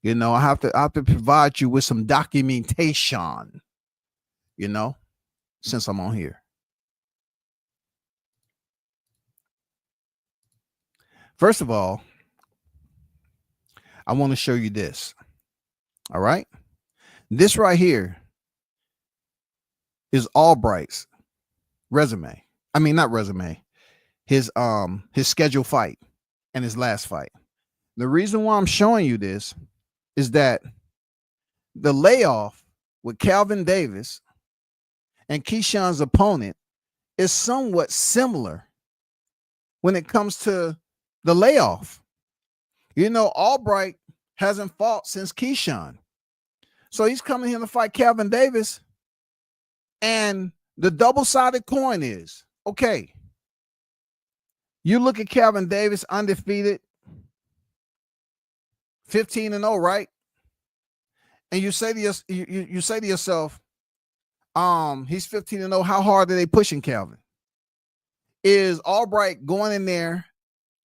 I have to provide you with some documentation. Since I'm on here. First of all, I want to show you this. All right. This right here is Albright's resume. I mean, not resume. His scheduled fight and his last fight. The reason why I'm showing you this is that the layoff with Calvin Davis and Keyshawn's opponent is somewhat similar when it comes to the layoff. Albright hasn't fought since Keyshawn. So he's coming here to fight Calvin Davis. And the double-sided coin is, okay, you look at Calvin Davis, undefeated, 15-0, right? And you say to yourself, he's 15-0. How hard are they pushing Calvin? Is Albright going in there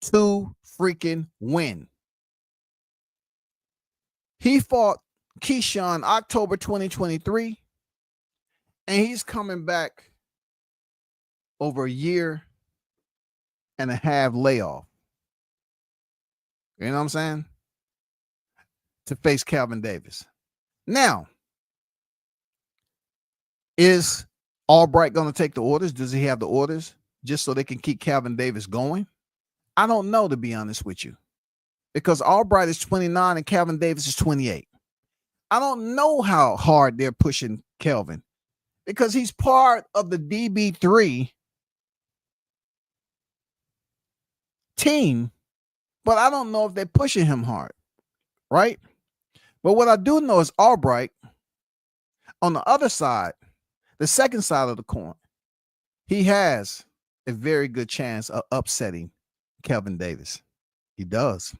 to freaking win? He fought Keyshawn October 2023, and he's coming back over a year and a half layoff. You know what I'm saying? To face Calvin Davis. Now, is Albright going to take the orders? Does he have the orders just so they can keep Calvin Davis going? I don't know, to be honest with you, because Albright is 29 and Calvin Davis is 28. I don't know how hard they're pushing Kelvin because he's part of the DB3 team, but I don't know if they're pushing him hard, right? But what I do know is Albright on the other side, the second side of the coin, he has a very good chance of upsetting Kelvin Davis. He does.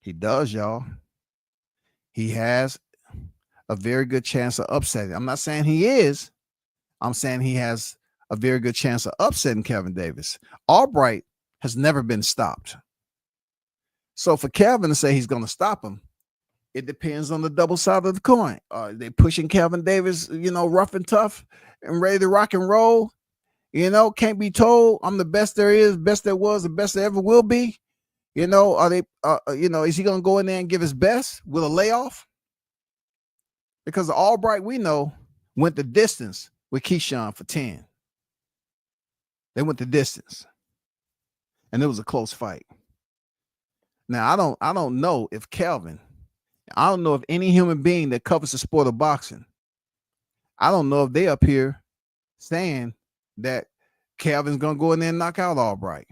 He does, y'all. He has a very good chance of upsetting. I'm not saying he is. I'm saying he has a very good chance of upsetting Kelvin Davis. Albright has never been stopped. So for Kelvin to say he's going to stop him, it depends on the double side of the coin. Are they pushing Kelvin Davis, rough and tough and ready to rock and roll? Can't be told. I'm the best there is, best there was, the best there ever will be. Are they, is he going to go in there and give his best with a layoff? Because the Albright we know went the distance with Keon for 10. They went the distance. And it was a close fight. Now, I don't know if Kelvin, I don't know if any human being that covers the sport of boxing, I don't know if they up here saying that Kelvin's going to go in there and knock out Albright.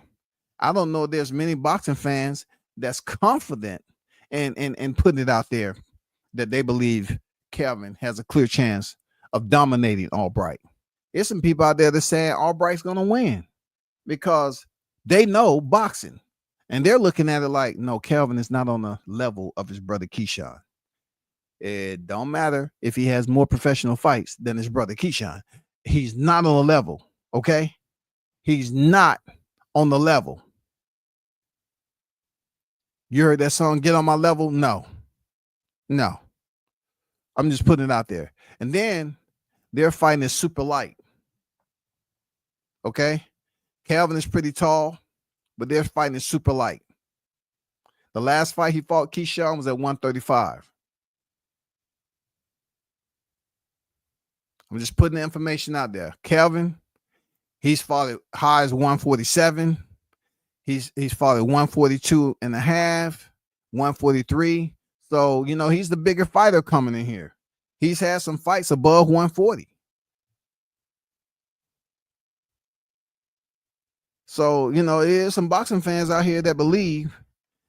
I don't know if there's many boxing fans that's confident and putting it out there that they believe Kelvin has a clear chance of dominating Albright. There's some people out there that saying Albright's going to win because they know boxing. And they're looking at it like, no, Kelvin is not on the level of his brother Keon. It don't matter if he has more professional fights than his brother Keon. He's not on the level, okay? He's not on the level. You heard that song, Get on My Level? No. I'm just putting it out there. And then they're fighting is super light. Okay? Kelvin is pretty tall, but they're fighting is super light. The last fight he fought Keon was at 135. I'm just putting the information out there. Kelvin, he's fought at high as 147. He's fought at 142 and a half, 143. So, he's the bigger fighter coming in here. He's had some fights above 140. So, there's some boxing fans out here that believe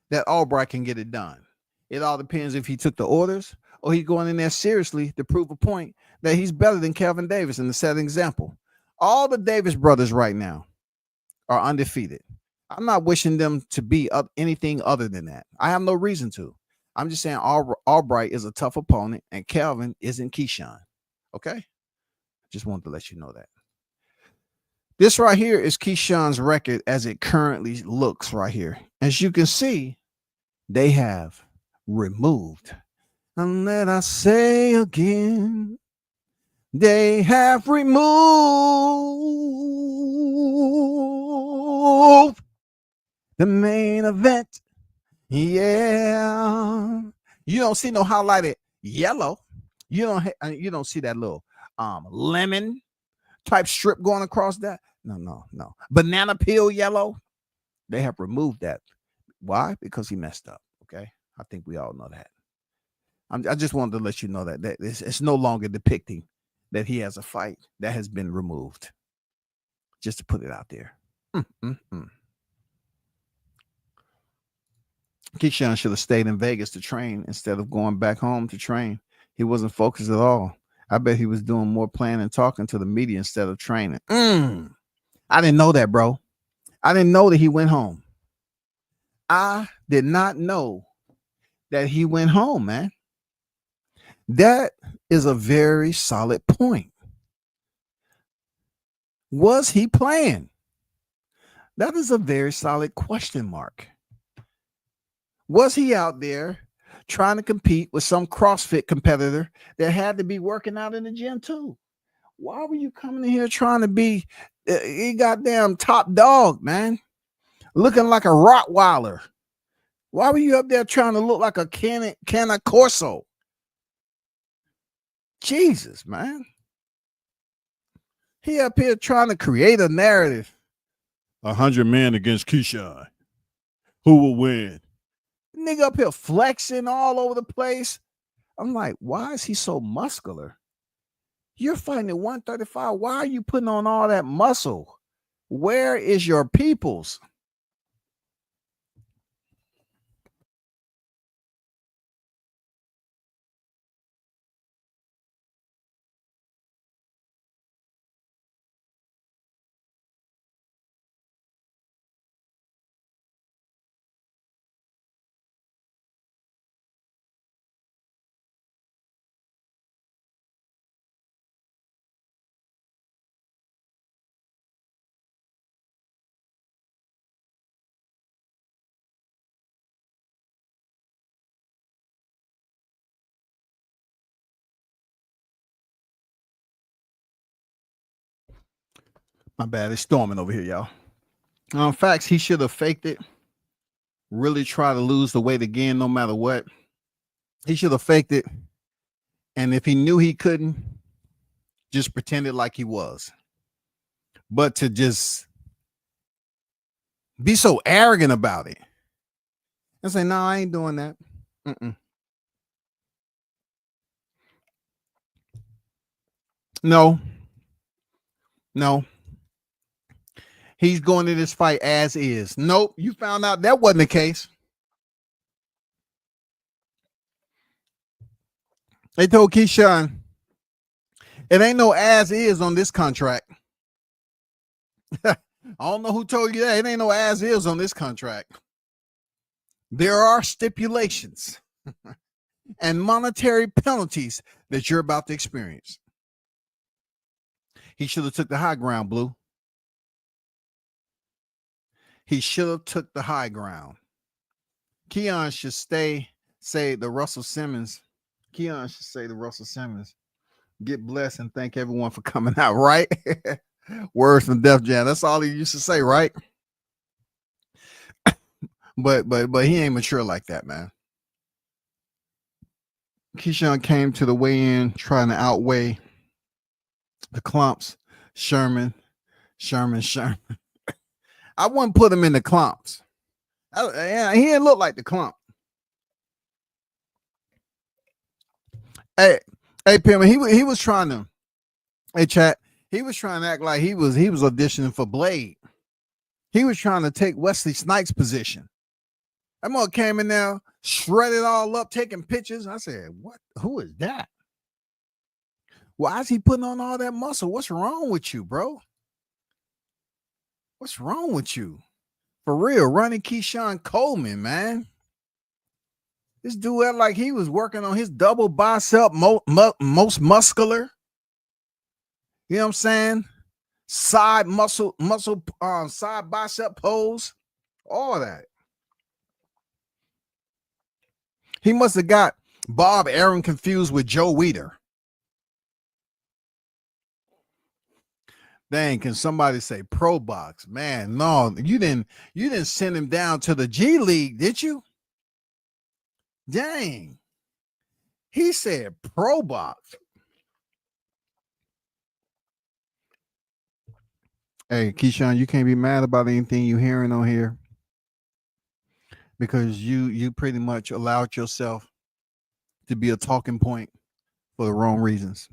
that Albright can get it done. It all depends if he took the orders or he's going in there seriously to prove a point that he's better than Kelvin Davis and to set an example. All the Davis brothers right now are undefeated. I'm not wishing them to be anything other than that. I have no reason to. I'm just saying Albright is a tough opponent and Kelvin isn't Keon. Okay? Just wanted to let you know that. This right here is Keon's record as it currently looks right here. As you can see, they have removed. And let I say again, they have removed the main event. Yeah. You don't see no highlighted yellow. You don't see that little lemon type strip going across that. No. Banana peel yellow. They have removed that. Why? Because he messed up. Okay. I think we all know that. I just wanted to let you know that it's no longer depicting that he has a fight that has been removed. Just to put it out there. Keon should have stayed in Vegas to train instead of going back home to train. He wasn't focused at all. I bet he was doing more planning and talking to the media instead of training. I didn't know that, bro. I didn't know that he went home. I did not know that he went home, man. That is a very solid point. Was he playing? That is a very solid question mark. Was he out there trying to compete with some CrossFit competitor that had to be working out in the gym too? Why were you coming in here trying to be a goddamn top dog, man? Looking like a Rottweiler. Why were you up there trying to look like a Canna Corso? Jesus, man. He up here trying to create a narrative. 100 men against Keon. Who will win? Nigga up here flexing all over the place. I'm like, why is he so muscular? You're fighting at 135. Why are you putting on all that muscle? Where is your peoples? My bad. It's storming over here, y'all. Facts, he should have faked it. Really try to lose the weight again, no matter what. He should have faked it. And if he knew he couldn't, just pretended like he was. But to just be so arrogant about it and say, no, I ain't doing that. No. He's going to this fight as is. Nope. You found out that wasn't the case. They told Keyshawn, it ain't no as is on this contract. I don't know who told you that. It ain't no as is on this contract. There are stipulations and monetary penalties that you're about to experience. He should have took the high ground, Blue. He should have took the high ground. Keon should say the Russell Simmons. Keon should say the Russell Simmons. Get blessed and thank everyone for coming out, right? Words from Def Jam. That's all he used to say, right? but he ain't mature like that, man. Keyshawn came to the weigh-in trying to outweigh the clumps. Sherman. I wouldn't put him in the clumps. He didn't look like the clump. Hey, Pim, he was trying to. Hey, chat. He was trying to act like he was auditioning for Blade. He was trying to take Wesley Snipes' position. That mother came in there, shredded all up, taking pictures. I said, "What? Who is that? Why is he putting on all that muscle? What's wrong with you, bro? What's wrong with you? For real, running Keyshawn Coleman, man. This dude act like he was working on his double bicep, most muscular. You know what I'm saying? Side muscle, side bicep pose, all that. He must have got Bob Aaron confused with Joe Weider. Dang, can somebody say pro box? Man, no, you didn't send him down to the G League, did you? Dang. He said pro box. Hey, Keyshawn, you can't be mad about anything you're hearing on here because you pretty much allowed yourself to be a talking point for the wrong reasons.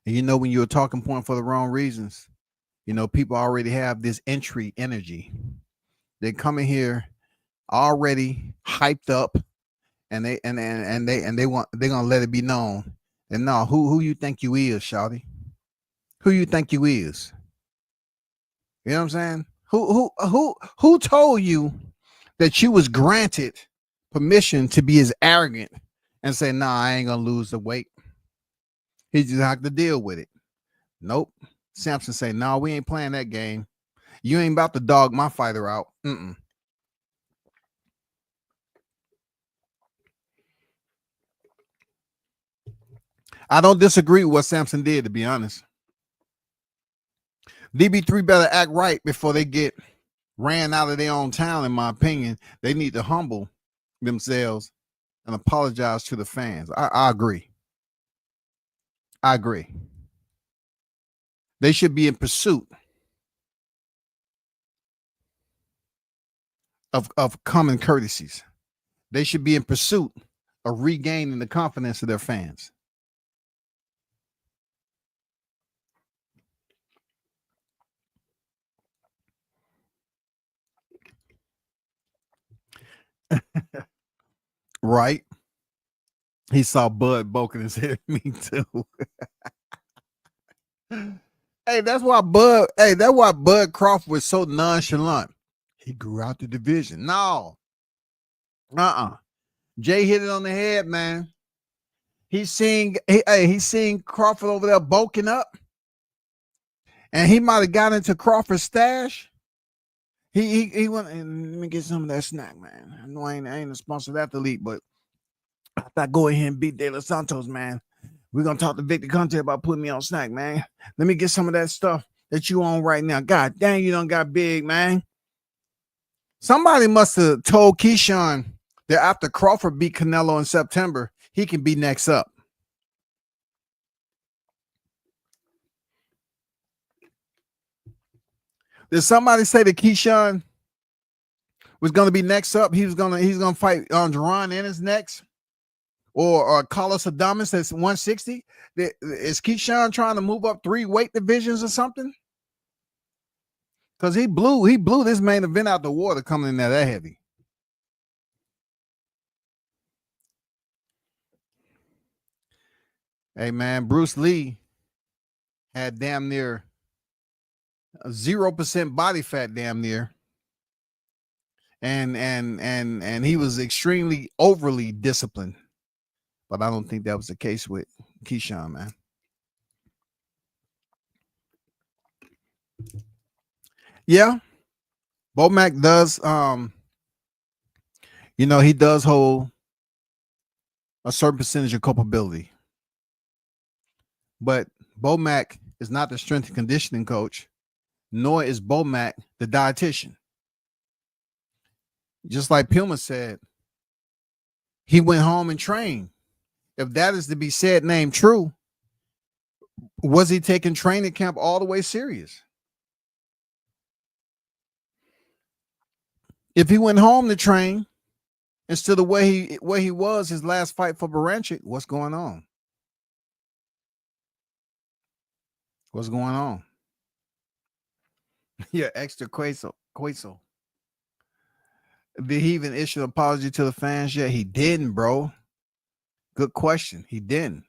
And you know, when you're a talking point for the wrong reasons, you know, people already have this entry energy. They come in here already hyped up, and they're gonna let it be known. And no, who you think you is, Shawty? Who you think you is? You know what I'm saying? Who told you that you was granted permission to be as arrogant and say, nah, I ain't gonna lose the weight? He just have to deal with it. Nope. Samson say, nah, we ain't playing that game. You ain't about to dog my fighter out. I don't disagree with what Samson did, to be honest. DB3 better act right before they get ran out of their own town, in my opinion. They need to humble themselves and apologize to the fans. I agree. They should be in pursuit of common courtesies. They should be in pursuit of regaining the confidence of their fans. Right? He saw Bud poking his head at me too. Hey, that's why Bud Crawford was so nonchalant. He grew out the division. No. Jay hit it on the head, man. He's seeing Crawford over there bulking up. And he might have got into Crawford's stash. He went and let me get some of that snack, man. I know I ain't a sponsored athlete, but I thought go ahead and beat De Los Santos, man. We're gonna talk to Victor Conte about putting me on snack, man. Let me get some of that stuff that you on right now. God dang, you done got big, man. Somebody must have told Keyshawn that after Crawford beat Canelo in September, he can be next up. Did somebody say that Keyshawn was going to be next up? He's gonna fight Duran in his next, or Carlos Adames that's 160. Is Keyshawn trying to move up 3 weight divisions or something? Because he blew this main event out the water coming in there that heavy. Hey man, Bruce Lee had damn near 0% body fat, damn near, and he was extremely overly disciplined. But I don't think that was the case with Keyshawn, man. Yeah, Bomac does. He does hold a certain percentage of culpability, but Bomac is not the strength and conditioning coach, nor is Bomac the dietitian. Just like Puma said, he went home and trained. If that is to be said, named true, was he taking training camp all the way serious? If he went home to train instead of where he was his last fight for Baranchik, what's going on? What's going on? Yeah, extra Queso. Did he even issue an apology to the fans yet? He didn't, bro. Good question. He didn't.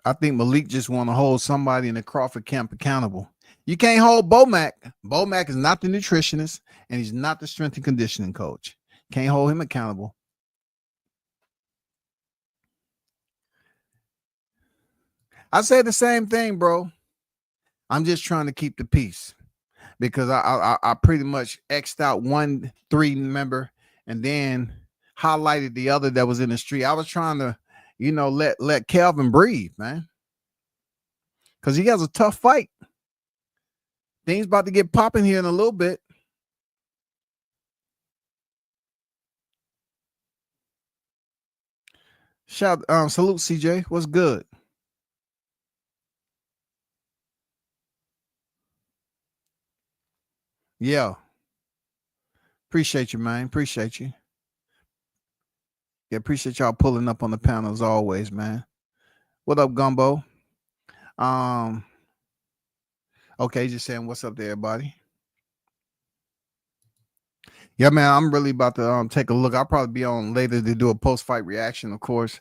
I think Malik just want to hold somebody in the Crawford camp accountable. You can't hold Bomac. Bomac is not the nutritionist, and he's not the strength and conditioning coach. Can't hold him accountable. I say the same thing, bro. I'm just trying to keep the peace because I pretty much X'd out 1-3 member and then highlighted the other that was in the street. I was trying to, let Calvin breathe, man, because he has a tough fight. Things about to get popping here in a little bit. Salute CJ. What's good? Yeah. Appreciate you, man. Appreciate you. Yeah, appreciate y'all pulling up on the panel as always, man. What up, Gumbo? Okay, just saying what's up to everybody. Yeah, man, I'm really about to take a look. I'll probably be on later to do a post-fight reaction, of course.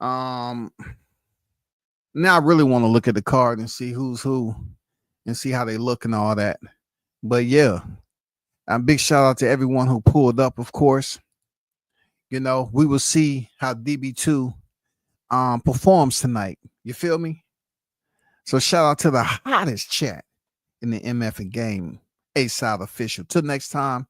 Now I really want to look at the card and see who's who and see how they look and all that. But yeah, a big shout out to everyone who pulled up, of course. We will see how DB2 performs tonight. You feel me? So shout out to the hottest chat in the MF and game, A-Side Official. Till next time,